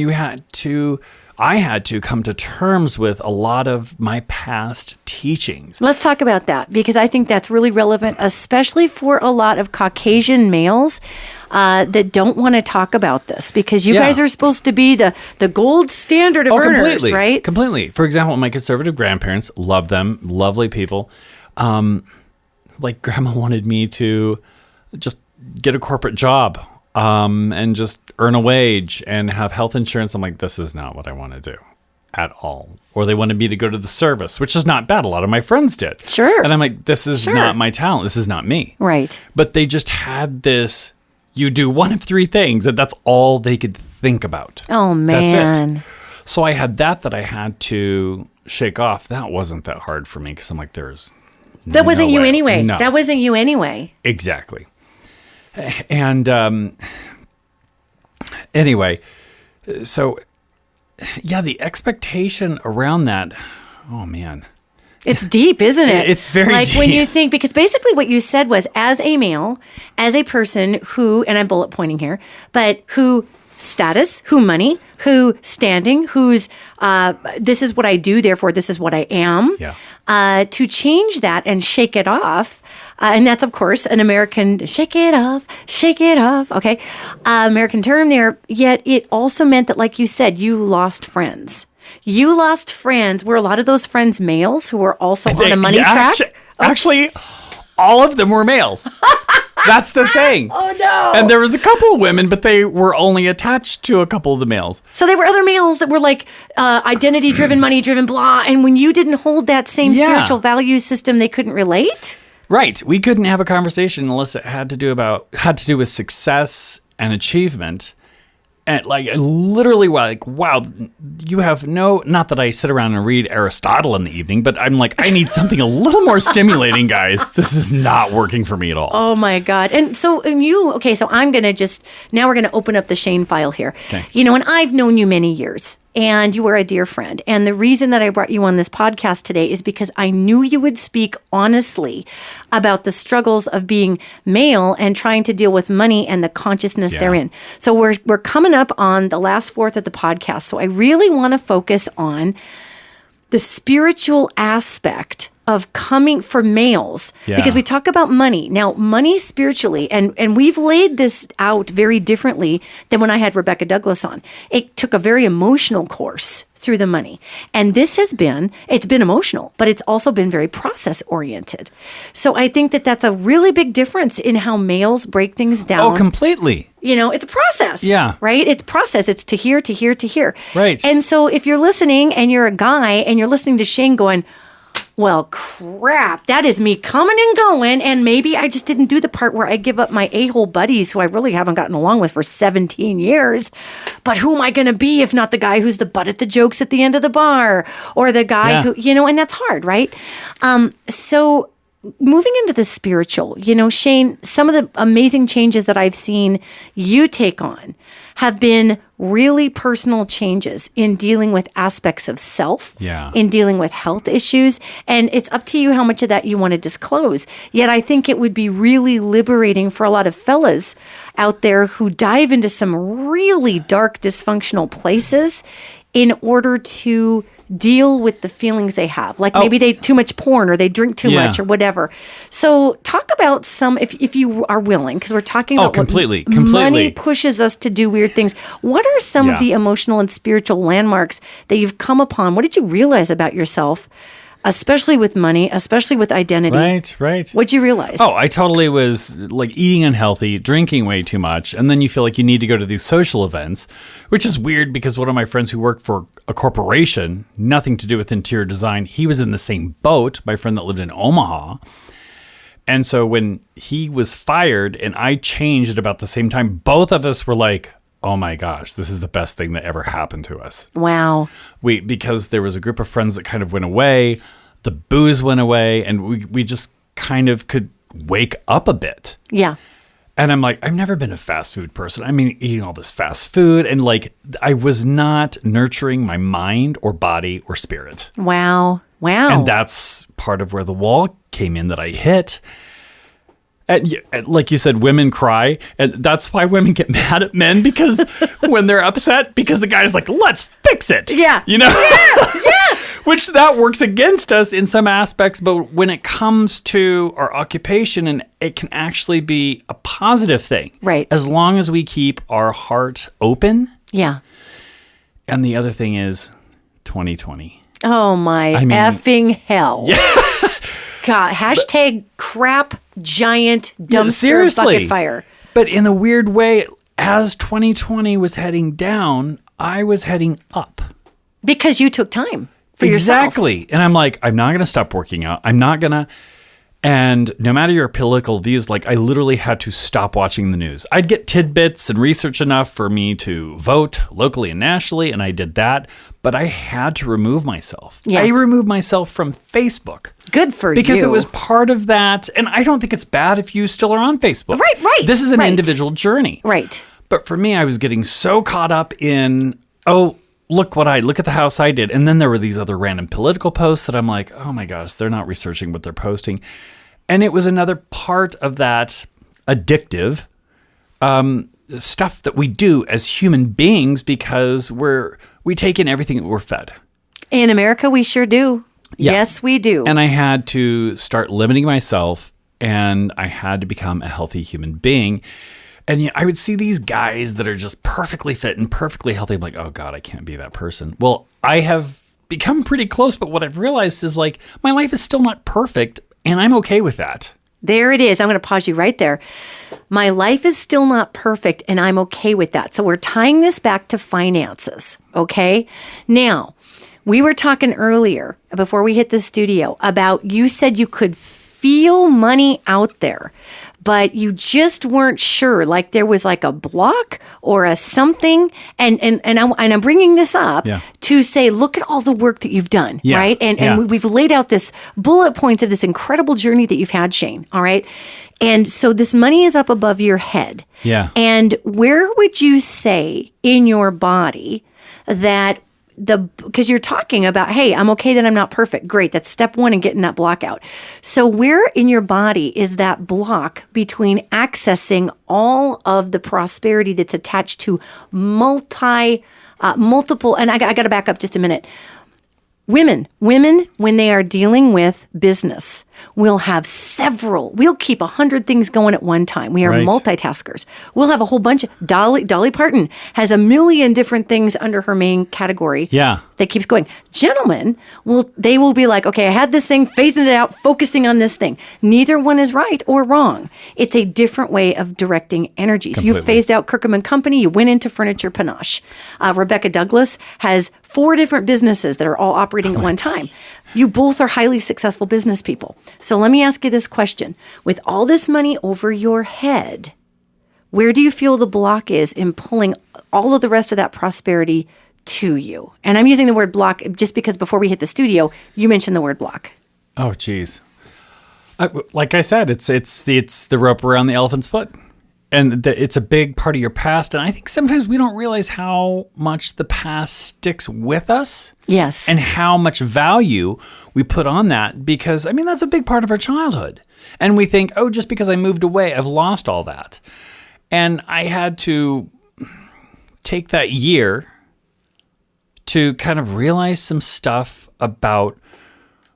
I had to come to terms with a lot of my past teachings. Let's talk about that, because I think that's really relevant, especially for a lot of Caucasian males that don't want to talk about this, because you guys are supposed to be the gold standard of earners, right? Completely. For example, my conservative grandparents, love them, lovely people. Like grandma wanted me to just get a corporate job. And just earn a wage and have health insurance. I'm like, this is not what I want to do. at all. Or they wanted me to go to the service, which is not bad. A lot of my friends did. Sure. And I'm like, this is not my talent. This is not me. Right. But they just had this, you do one of three things, and that's all they could think about. Oh, man. That's it. So I had that I had to shake off. That wasn't that hard for me because I'm like, that wasn't you anyway. No. That wasn't you anyway. Exactly. And anyway, so yeah, the expectation around that, oh man. It's deep, isn't it? It's very like deep. When you think, because basically what you said was, as a male, as a person who, and I'm bullet pointing here, but who status, who money, who standing, who's this is what I do, therefore this is what I am. Yeah. To change that and shake it off. And that's, of course, an American shake it off, okay? American term there, yet it also meant that, like you said, you lost friends. You lost friends. Were a lot of those friends males who were also on a money track? Actually, all of them were males. That's the thing. Oh, no. And there was a couple of women, but they were only attached to a couple of the males. So they were other males that were like identity-driven, money-driven, blah. And when you didn't hold that same spiritual value system, they couldn't relate? Right. We couldn't have a conversation unless it had to do with success and achievement. And like literally, like, wow, you have not that I sit around and read Aristotle in the evening, but I'm like, I need something a little more stimulating, guys. This is not working for me at all. Oh my God. And so so I'm going to now we're going to open up the Shane file here. Okay. And I've known you many years. And you were a dear friend. And the reason that I brought you on this podcast today is because I knew you would speak honestly about the struggles of being male and trying to deal with money and the consciousness therein. So we're coming up on the last fourth of the podcast. So I really want to focus on the spiritual aspect of coming for males, because we talk about money. Now, money spiritually, and we've laid this out very differently than when I had Rebecca Douglas on. It took a very emotional course through the money. And it's been emotional, but it's also been very process oriented. So I think that that's a really big difference in how males break things down. Oh, completely. It's a process. Yeah. Right? It's process. It's to here, to here, to here. Right. And so if you're listening and you're a guy and you're listening to Shane going, well, crap, that is me coming and going. And maybe I just didn't do the part where I give up my a-hole buddies who I really haven't gotten along with for 17 years. But who am I going to be if not the guy who's the butt at the jokes at the end of the bar, or the guy who, and that's hard, right? So moving into the spiritual, Shane, some of the amazing changes that I've seen you take on have been really personal changes in dealing with aspects of self, in dealing with health issues. And it's up to you how much of that you want to disclose. Yet I think it would be really liberating for a lot of fellas out there who dive into some really dark, dysfunctional places in order to deal with the feelings they have. Like maybe they too much porn, or they drink too much, or whatever. So talk about some, if you are willing, because we're talking about completely. Money pushes us to do weird things. What are some of the emotional and spiritual landmarks that you've come upon? What did you realize about yourself, especially with money, especially with identity? Right. What'd you realize? Oh, I totally was like eating unhealthy, drinking way too much. And then you feel like you need to go to these social events, which is weird because one of my friends who worked for a corporation, nothing to do with interior design, he was in the same boat, my friend that lived in Omaha. And so when he was fired and I changed at about the same time, both of us were like, oh my gosh, this is the best thing that ever happened to us. Wow. Because there was a group of friends that kind of went away, the booze went away, and we just kind of could wake up a bit. Yeah. And I'm like, I've never been a fast food person. I mean, eating all this fast food, and like, I was not nurturing my mind or body or spirit. Wow. And that's part of where the wall came in that I hit. And like you said, women cry. And that's why women get mad at men, because when they're upset, because the guy's like, let's fix it. Yeah. Yeah. Which that works against us in some aspects. But when it comes to our occupation, and it can actually be a positive thing. Right. As long as we keep our heart open. Yeah. And the other thing is 2020. Oh my effing hell. Yeah. God, hashtag crap giant dumpster bucket fire. But in a weird way, as 2020 was heading down, I was heading up. Because you took time for yourself. Exactly. And I'm like, I'm not going to stop working out. I'm not going to. And no matter your political views, like I literally had to stop watching the news. I'd get tidbits and research enough for me to vote locally and nationally, and I did that. But I had to remove myself. Yeah. I removed myself from Facebook. Good for you. Because it was part of that. And I don't think it's bad if you still are on Facebook. Right. This is an individual journey. Right. But for me, I was getting so caught up in, look at the house I did. And then there were these other random political posts that I'm like, oh my gosh, they're not researching what they're posting. And it was another part of that addictive stuff that we do as human beings because we take in everything that we're fed. In America, we sure do. Yeah. Yes, we do. And I had to start limiting myself, and I had to become a healthy human being. And I would see these guys that are just perfectly fit and perfectly healthy. I'm like, oh God, I can't be that person. Well, I have become pretty close, but what I've realized is like, my life is still not perfect, and I'm okay with that. There it is. I'm going to pause you right there. My life is still not perfect, and I'm okay with that. So we're tying this back to finances, okay? Now, we were talking earlier, before we hit the studio, about you said you could feel money out there, but you just weren't sure. Like there was like a block or a something. And I'm bringing this up to say, look at all the work that you've done, right? And we've laid out this bullet points of this incredible journey that you've had, Shane, all right? And so this money is up above your head. Yeah. And where would you say in your body that because you're talking about, hey, I'm okay that I'm not perfect. Great. That's step one in getting that block out. So where in your body is that block between accessing all of the prosperity that's attached to multiple, and I got to back up just a minute. Women, when they are dealing with business, will have we'll keep 100 things going at one time. We are multitaskers. We'll have a whole bunch. Dolly Parton has a million different things under her main category. Yeah. That keeps going. Gentlemen, they will be like, okay, I had this thing, phasing it out, focusing on this thing. Neither one is right or wrong. It's a different way of directing energy. So you phased out Kirkham and Company, you went into Furniture Panache. Rebecca Douglas has 4 different businesses that are all operating at one time. You both are highly successful business people. So let me ask you this question. With all this money over your head, where do you feel the block is in pulling all of the rest of that prosperity to you? And I'm using the word block just because before we hit the studio, you mentioned the word block. Oh, geez. Like I said, it's the rope around the elephant's foot. And it's a big part of your past. And I think sometimes we don't realize how much the past sticks with us. Yes. And how much value we put on that. Because, I mean, that's a big part of our childhood. And we think, oh, just because I moved away, I've lost all that. And I had to take that year to kind of realize some stuff about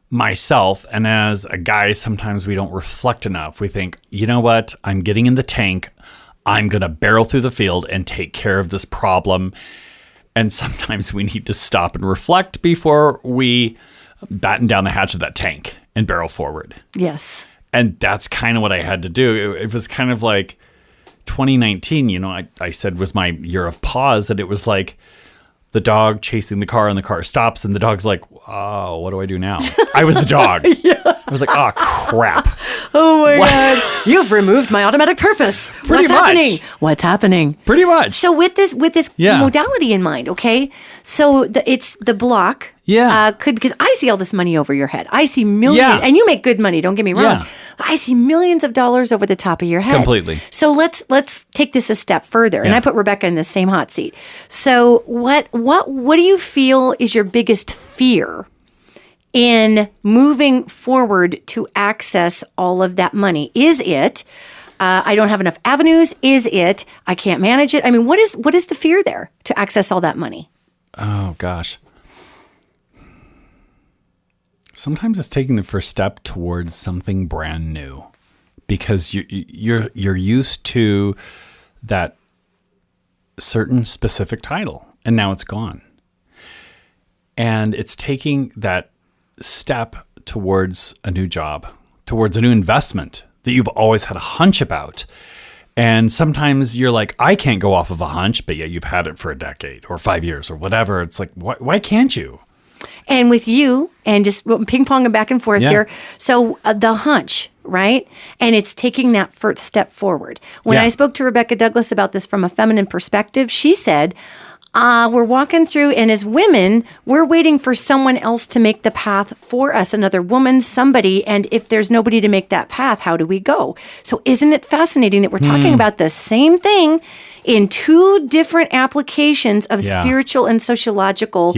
myself. And as a guy, sometimes we don't reflect enough. We think, you know what? I'm getting in the tank. I'm going to barrel through the field and take care of this problem. And sometimes we need to stop and reflect before we batten down the hatch of that tank and barrel forward. Yes. And that's kind of what I had to do. It was kind of like 2019, I said was my year of pause, that it was like the dog chasing the car and the car stops and the dog's like, oh, what do I do now? I was the dog. I was like, oh, crap. Oh, my God. You've removed my automatic purpose. Pretty much. What's happening? Pretty much. So with this modality in mind, okay? So it's the block. Yeah. Because I see all this money over your head. I see millions, and you make good money, don't get me wrong. Yeah. I see millions of dollars over the top of your head. Completely. So let's take this a step further. And I put Rebecca in the same hot seat. So what do you feel is your biggest fear in moving forward to access all of that money? Is it, I don't have enough avenues? Is it, I can't manage it? I mean, what is the fear there to access all that money? Oh, gosh. Sometimes it's taking the first step towards something brand new, because you're used to that certain specific title, and now it's gone. And it's taking that step towards a new job, towards a new investment that you've always had a hunch about. And sometimes you're like, I can't go off of a hunch, but yet you've had it for a decade or 5 years or whatever. It's like, why can't you? And with you, and just ping-ponging back and forth here, so the hunch, right? And it's taking that first step forward. When I spoke to Rebecca Douglas about this from a feminine perspective, she said, we're walking through, and as women, we're waiting for someone else to make the path for us, another woman, somebody, and if there's nobody to make that path, how do we go? So isn't it fascinating that we're talking about the same thing in two different applications of spiritual and sociological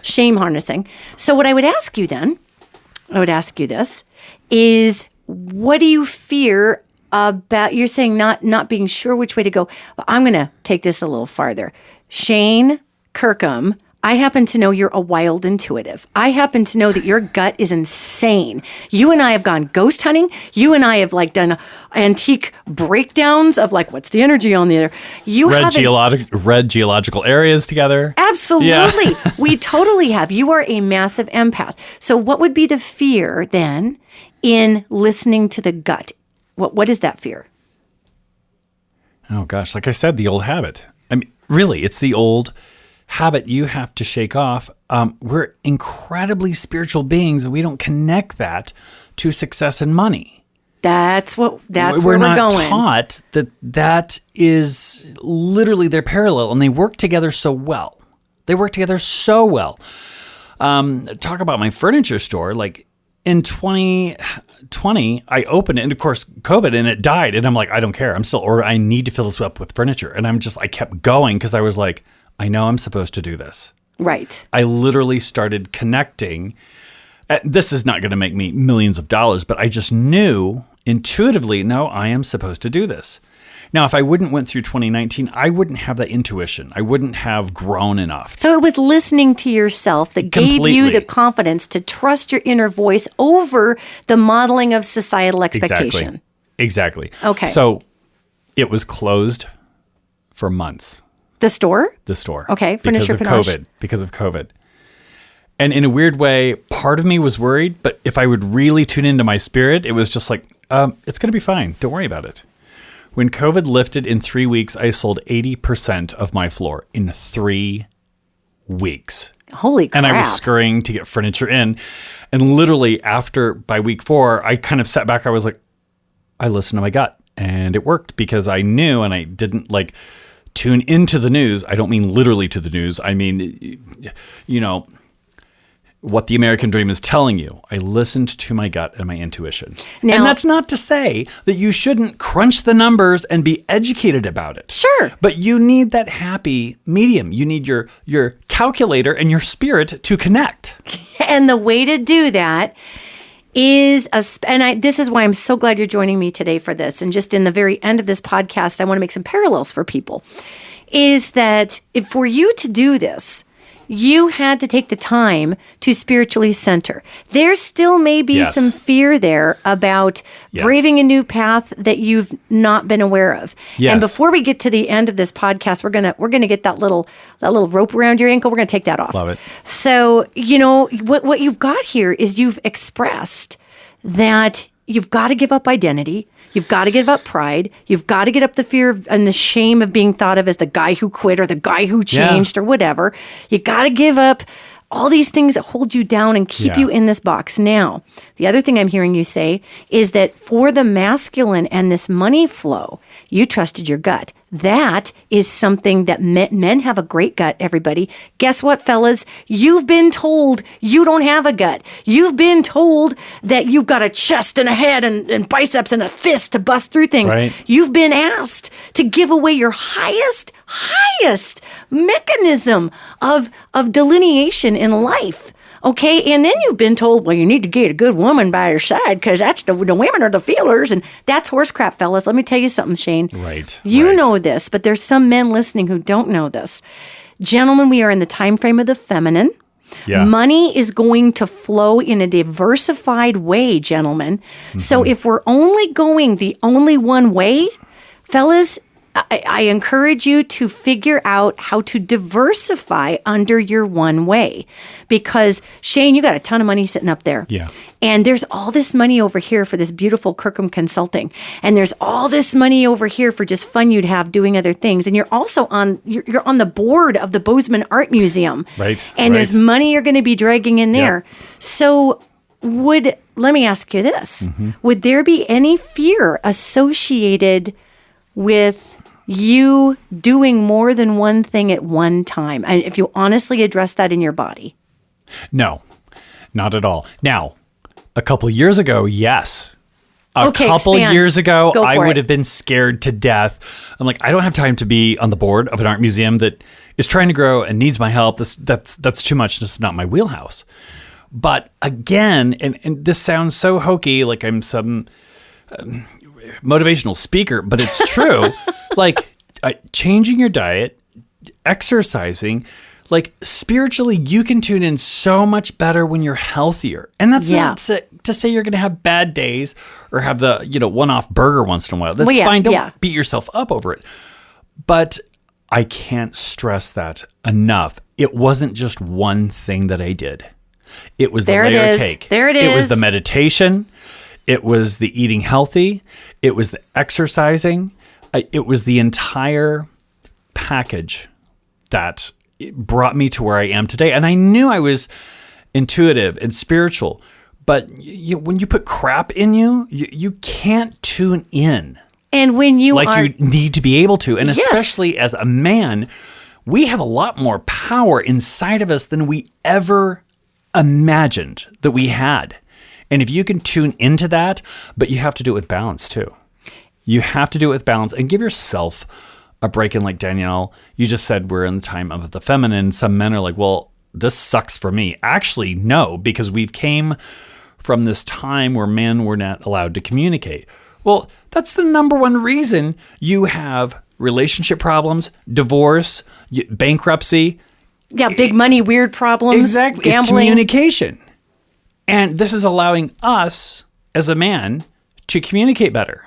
shame harnessing. So what I would ask you then, I would ask you this, is what do you fear about, you're saying not being sure which way to go. But I'm going to take this a little farther. Shane Kirkham, I happen to know you're a wild intuitive. I happen to know that your gut is insane. You and I have gone ghost hunting. You and I have done antique breakdowns of what's the energy on the other. Read geological areas together. Absolutely. Yeah. We totally have. You are a massive empath. So what would be the fear then in listening to the gut? What is that fear? Oh gosh, like I said, the old habit. I mean, really, it's the old habit you have to shake off. We're incredibly spiritual beings, and we don't connect that to success and money. That's where we're going. We're not taught that is literally their parallel, and they work together so well. Talk about my furniture store. In 2020, I opened it, and of course, COVID, and it died. And I'm like, I don't care. I need to fill this up with furniture. And I kept going because I was like, I know I'm supposed to do this. Right. I literally started connecting. This is not going to make me millions of dollars, but I just knew intuitively, no, I am supposed to do this. Now, if I wouldn't went through 2019, I wouldn't have that intuition. I wouldn't have grown enough. So it was listening to yourself that gave you the confidence to trust your inner voice over the modeling of societal expectation. Exactly. Okay. So it was closed for months. The store? The store. Okay. Furniture Panache. Because of COVID. And in a weird way, part of me was worried, but if I would really tune into my spirit, it was just like, it's going to be fine. Don't worry about it. When COVID lifted in 3 weeks, I sold 80% of my floor in 3 weeks. Holy crap. And I was scurrying to get furniture in. And literally by week 4, I kind of sat back. I was like, I listened to my gut. And it worked because I knew, and I didn't tune into the news. I don't mean literally to the news. I mean, what the American dream is telling you. I listened to my gut and my intuition. Now, and that's not to say that you shouldn't crunch the numbers and be educated about it. Sure. But you need that happy medium. You need your calculator and your spirit to connect. And the way to do that is this is why I'm so glad you're joining me today for this. And just in the very end of this podcast, I want to make some parallels for people. Is that for you to do this, you had to take the time to spiritually center. There still may be some fear there about braving a new path that you've not been aware of. Yes. And before we get to the end of this podcast, we're gonna get that little rope around your ankle. We're gonna take that off. Love it. So what you've got here is you've expressed that you've got to give up identity. You've got to give up pride. You've got to get up the fear and the shame of being thought of as the guy who quit or the guy who changed or whatever. You got to give up all these things that hold you down and keep you in this box. Now, the other thing I'm hearing you say is that for the masculine and this money flow, you trusted your gut. That is something that men have a great gut, everybody. Guess what, fellas? You've been told you don't have a gut. You've been told that you've got a chest and a head and biceps and a fist to bust through things. Right. You've been asked to give away your highest mechanism of delineation in life. Okay, and then you've been told, well, you need to get a good woman by your side because that's the women are the feelers, and that's horse crap, fellas. Let me tell you something, Shane. Right. You know this, but there's some men listening who don't know this. Gentlemen, we are in the time frame of the feminine. Yeah. Money is going to flow in a diversified way, gentlemen. Mm-hmm. So if we're only going the only one way, fellas, I encourage you to figure out how to diversify under your one way. Because, Shane, you got a ton of money sitting up there. Yeah. And there's all this money over here for this beautiful Kirkham consulting. And there's all this money over here for just fun you'd have doing other things. And you're also you're on the board of the Bozeman Art Museum. Right. And there's money you're going to be dragging in there. So let me ask you this. Would there be any fear associated with you doing more than one thing at one time? And if you honestly address that in your body. No, not at all. Now, a couple years ago, yes. A couple years ago, I would have been scared to death. I'm like, I don't have time to be on the board of an art museum that is trying to grow and needs my help. That's too much. This is not my wheelhouse. But again, and this sounds so hokey, like I'm some motivational speaker, but it's true. Like changing your diet, exercising, like spiritually, you can tune in so much better when you're healthier. And that's not to say you're going to have bad days or have the, one-off burger once in a while. That's fine. Don't beat yourself up over it. But I can't stress that enough. It wasn't just one thing that I did. It was the layer cake. There it is. It was the meditation. It was the eating healthy. It was the exercising. It was the entire package that brought me to where I am today. And I knew I was intuitive and spiritual. But when you put crap in you, you can't tune in. And when you you need to be able to. And especially as a man, we have a lot more power inside of us than we ever imagined that we had. And if you can tune into that, but you have to do it with balance too. You have to do it with balance and give yourself a break. And like Danielle, you just said we're in the time of the feminine. Some men are like, well, this sucks for me. Actually, no, because we've came from this time where men were not allowed to communicate. Well, that's the number one reason you have relationship problems, divorce, bankruptcy. Yeah, big money, weird problems, exactly. Gambling. It's communication. And this is allowing us as a man to communicate better.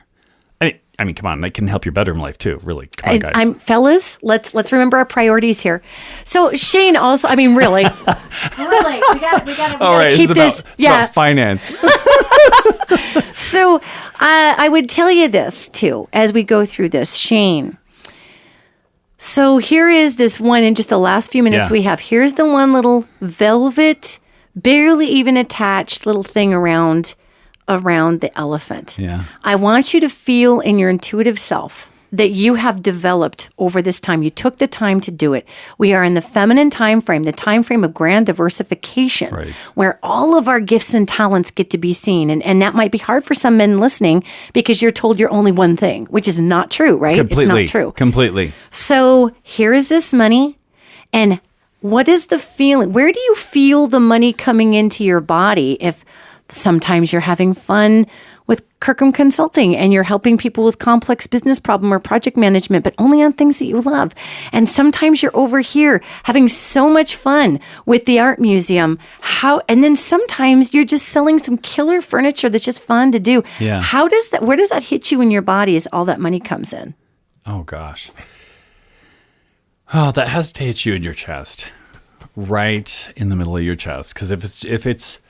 I mean, come on, that can help your bedroom life too, really. Come on, guys. Fellas, let's remember our priorities here. So Shane also, I mean, really, we gotta keep this. It's about finance. So I would tell you this too, as we go through this, Shane. So here is this one in just the last few minutes we have. Here's the one little velvet, barely even attached little thing around the elephant. Yeah. I want you to feel in your intuitive self that you have developed over this time. You took the time to do it. We are in the feminine time frame, the time frame of grand diversification, where all of our gifts and talents get to be seen. And that might be hard for some men listening because you're told you're only one thing, which is not true, right? Completely. It's not true. Completely. So here is this money. And what is the feeling? Where do you feel the money coming into your body if sometimes you're having fun with Kirkham Consulting and you're helping people with complex business problem or project management, but only on things that you love. And sometimes you're over here having so much fun with the art museum. And then sometimes you're just selling some killer furniture that's just fun to do. Yeah. Where does that hit you in your body as all that money comes in? Oh gosh. Oh, that has to hit you in your chest. Right in the middle of your chest. Because if it's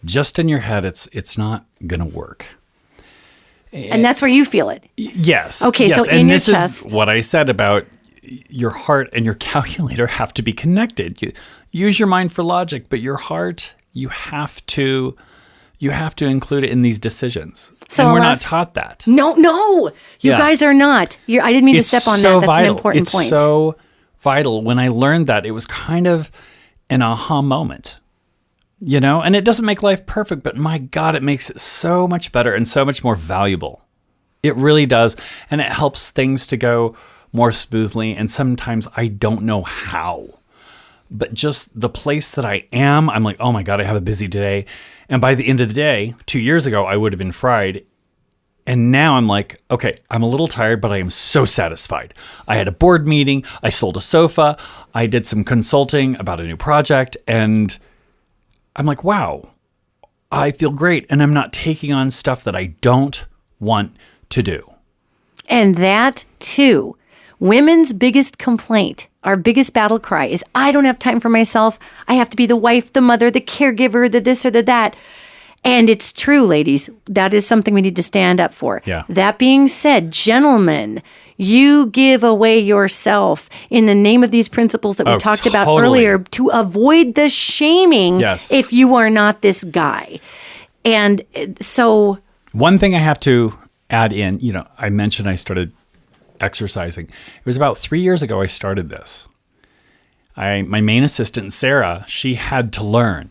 just in your head, it's not gonna work. And that's where you feel it. Yes. Okay, yes. so in your chest. This is what I said about your heart and your calculator have to be connected. You use your mind for logic, but your heart, you have to include it in these decisions. So and we're not taught that. No, you guys are not. I didn't mean to step on that. That's vital. An important point. It's so vital. When I learned that, it was kind of an aha moment. And it doesn't make life perfect, but my God, it makes it so much better and so much more valuable. It really does. And it helps things to go more smoothly. And sometimes I don't know how, but just the place that I am, I'm like, oh my God, I have a busy day. And by the end of the day, 2 years ago, I would have been fried. And now I'm like, okay, I'm a little tired, but I am so satisfied. I had a board meeting. I sold a sofa. I did some consulting about a new project. And I'm like, wow, I feel great. And I'm not taking on stuff that I don't want to do. And that, too, Women's biggest complaint, our biggest battle cry is, I don't have time for myself. I have to be the wife, the mother, the caregiver, the this or the that. And it's true, ladies. That is something we need to stand up for. Yeah. That being said, gentlemen, you give away yourself in the name of these principles that we talked about earlier to avoid the shaming if you are not this guy. And so... One thing I have to add in, I mentioned I started exercising. It was about 3 years ago I started this. My main assistant, Sarah, she had to learn.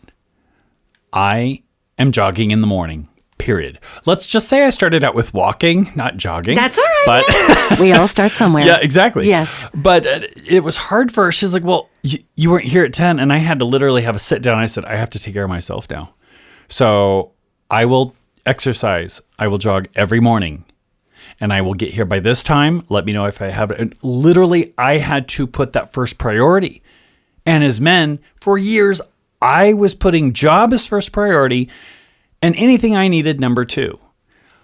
I am jogging in the morning, period. Let's just say I started out with walking, not jogging. That's all right. But we all start somewhere. Yeah, exactly. Yes. But it was hard for her. She's like, well, you weren't here at 10. And I had to literally have a sit down. I said, I have to take care of myself now. So I will exercise. I will jog every morning. And I will get here by this time. Let me know if I have it. And literally, I had to put that first priority. And as men, for years, I was putting job as first priority and anything I needed number 2.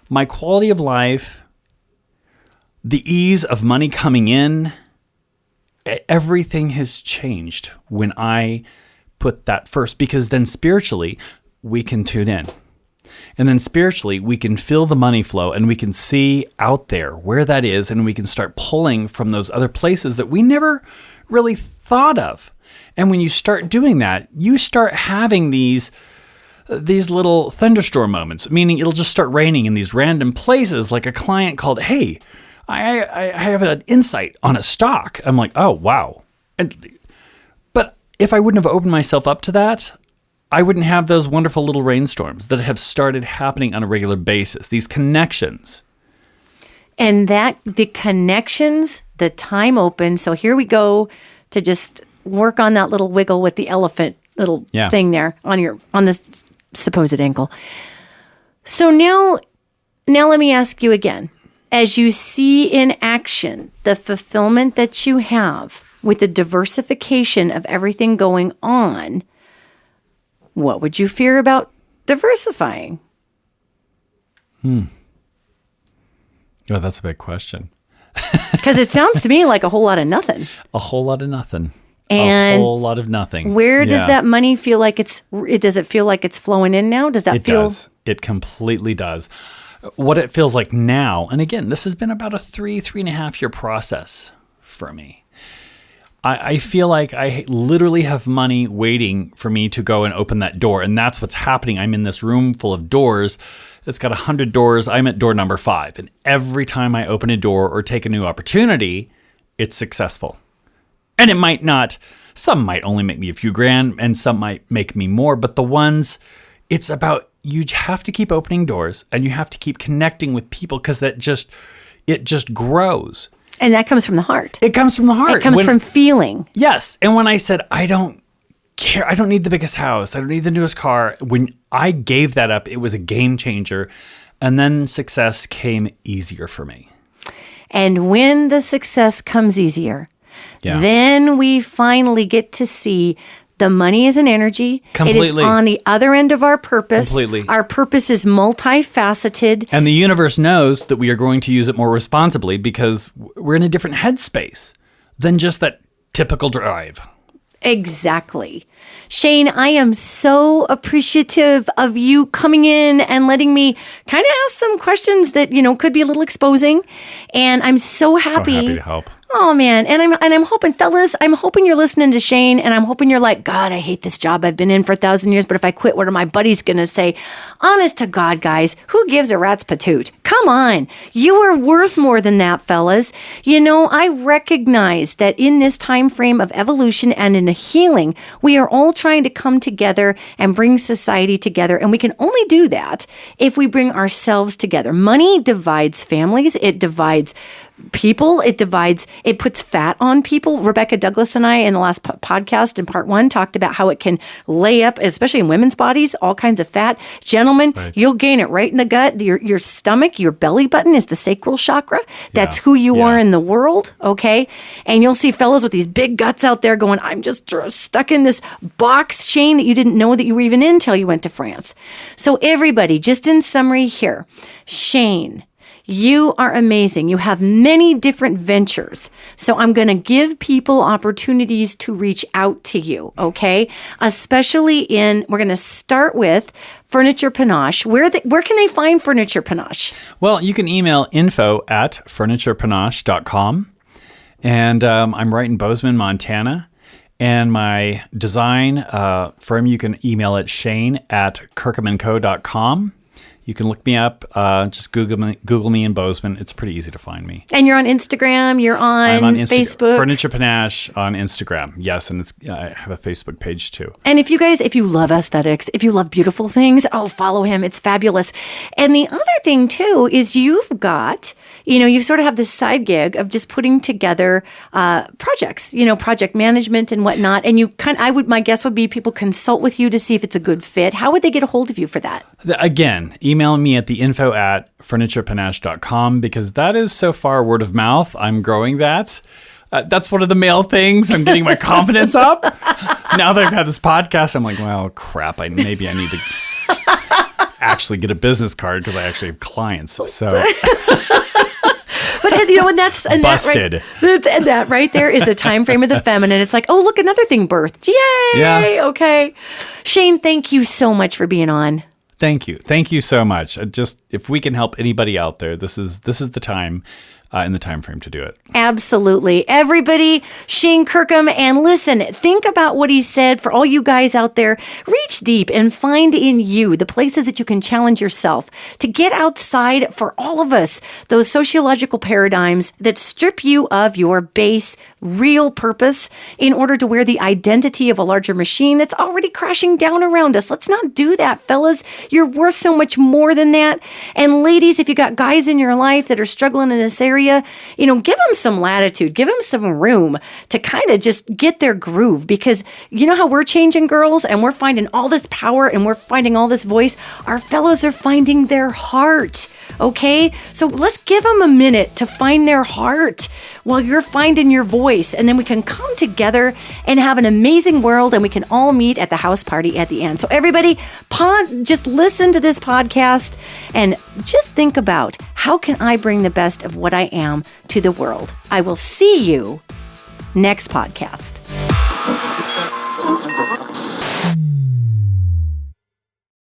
My quality of life, the ease of money coming in, everything has changed when I put that first, because then spiritually we can tune in. And then spiritually, we can feel the money flow and we can see out there where that is, and we can start pulling from those other places that we never really thought of. And when you start doing that, you start having these little thunderstorm moments, meaning it'll just start raining in these random places. Like a client called, hey, I have an insight on a stock. I'm like, oh, wow. But if I wouldn't have opened myself up to that, I wouldn't have those wonderful little rainstorms that have started happening on a regular basis, these connections. And the connections, the time open. So here we go to just work on that little wiggle with the elephant little thing there on the supposed ankle. So now let me ask you again. As you see in action the fulfillment that you have with the diversification of everything going on, what would you fear about diversifying? Oh, that's a big question. Because it sounds to me like a whole lot of nothing. A whole lot of nothing. And a whole lot of nothing. Where does that money feel like does it feel like it's flowing in now? Does that it feel? Does. It completely does. What it feels like now, and again, this has been about a 3.5 year process for me. I feel like I literally have money waiting for me to go and open that door. And that's what's happening. I'm in this room full of doors. It's got 100 doors. I'm at door number 5. And every time I open a door or take a new opportunity, it's successful. And it might not. Some might only make me a few grand and some might make me more. But the ones, it's about, you have to keep opening doors and you have to keep connecting with people, because it just grows. And that comes from the heart. It comes from the heart. It comes from feeling. Yes. And when I said, I don't care, I don't need the biggest house, I don't need the newest car, when I gave that up, it was a game changer. And then success came easier for me. And when the success comes easier, then we finally get to see the money is an energy. Completely. It is on the other end of our purpose. Completely. Our purpose is multifaceted. And the universe knows that we are going to use it more responsibly because we're in a different headspace than just that typical drive. Exactly. Shane, I am so appreciative of you coming in and letting me kind of ask some questions that, could be a little exposing. And I'm so happy. So happy to help. Oh man, and I'm hoping, fellas, I'm hoping you're listening to Shane, and I'm hoping you're like, God, I hate this job I've been in for 1,000 years, but if I quit, what are my buddies gonna say? Honest to God, guys, who gives a rat's patoot? Come on, you are worth more than that, fellas. I recognize that in this time frame of evolution and in a healing, we are all trying to come together and bring society together, and we can only do that if we bring ourselves together. Money divides families, it divides people, it puts fat on people. Rebecca Douglas and I in the last podcast in part 1 talked about how it can lay up, especially in women's bodies, all kinds of fat. Gentlemen, you'll gain it right in the gut. Your stomach, your belly button is the sacral chakra. That's who you are in the world, okay? And you'll see fellas with these big guts out there going, I'm just stuck in this box, Shane, that you didn't know that you were even in until you went to France. So everybody, just in summary here, Shane, you are amazing. You have many different ventures. So I'm going to give people opportunities to reach out to you, okay? Especially we're going to start with Furniture Panache. Where can they find Furniture Panache? Well, you can email info@furniturepanache.com. And I'm right in Bozeman, Montana. And my design firm, you can email it shane@kirkhamandco.com. You can look me up. Just Google me in Bozeman. It's pretty easy to find me. And you're on Instagram. You're on, I'm on Facebook. Furniture Panache on Instagram. Yes, and I have a Facebook page too. And if you love aesthetics, if you love beautiful things, follow him. It's fabulous. And the other thing too is you sort of have this side gig of just putting together projects, project management and whatnot. And my guess would be people consult with you to see if it's a good fit. How would they get a hold of you for that? Again, email me at the info@furniturepanache.com, because that is so far word of mouth. I'm growing that. That's one of the male things. I'm getting my confidence up. Now that I've had this podcast, I'm like, well, crap. Maybe I need to actually get a business card, because I actually have clients. So... But and busted. That right there is the time frame of the feminine. It's like, oh, look, another thing birthed. Yay! Yeah. Okay. Shane, thank you so much for being on. Thank you so much. If we can help anybody out there, this is the time in the time frame to do it. Absolutely. Everybody, Shane Kirkham, and listen, think about what he said. For all you guys out there, reach deep and find in you the places that you can challenge yourself to get outside, for all of us, those sociological paradigms that strip you of your base real purpose in order to wear the identity of a larger machine that's already crashing down around us. Let's not do that, fellas. You're worth so much more than that. And ladies, if you got guys in your life that are struggling in this area, give them some latitude, give them some room to kind of just get their groove, because you know how we're changing, girls, and we're finding all this power and we're finding all this voice. Our fellows are finding their heart, okay? So let's give them a minute to find their heart while you're finding your voice, and then we can come together and have an amazing world, and we can all meet at the house party at the end. So everybody, just listen to this podcast and just think about, how can I bring the best of what I am to the world? I will see you next podcast.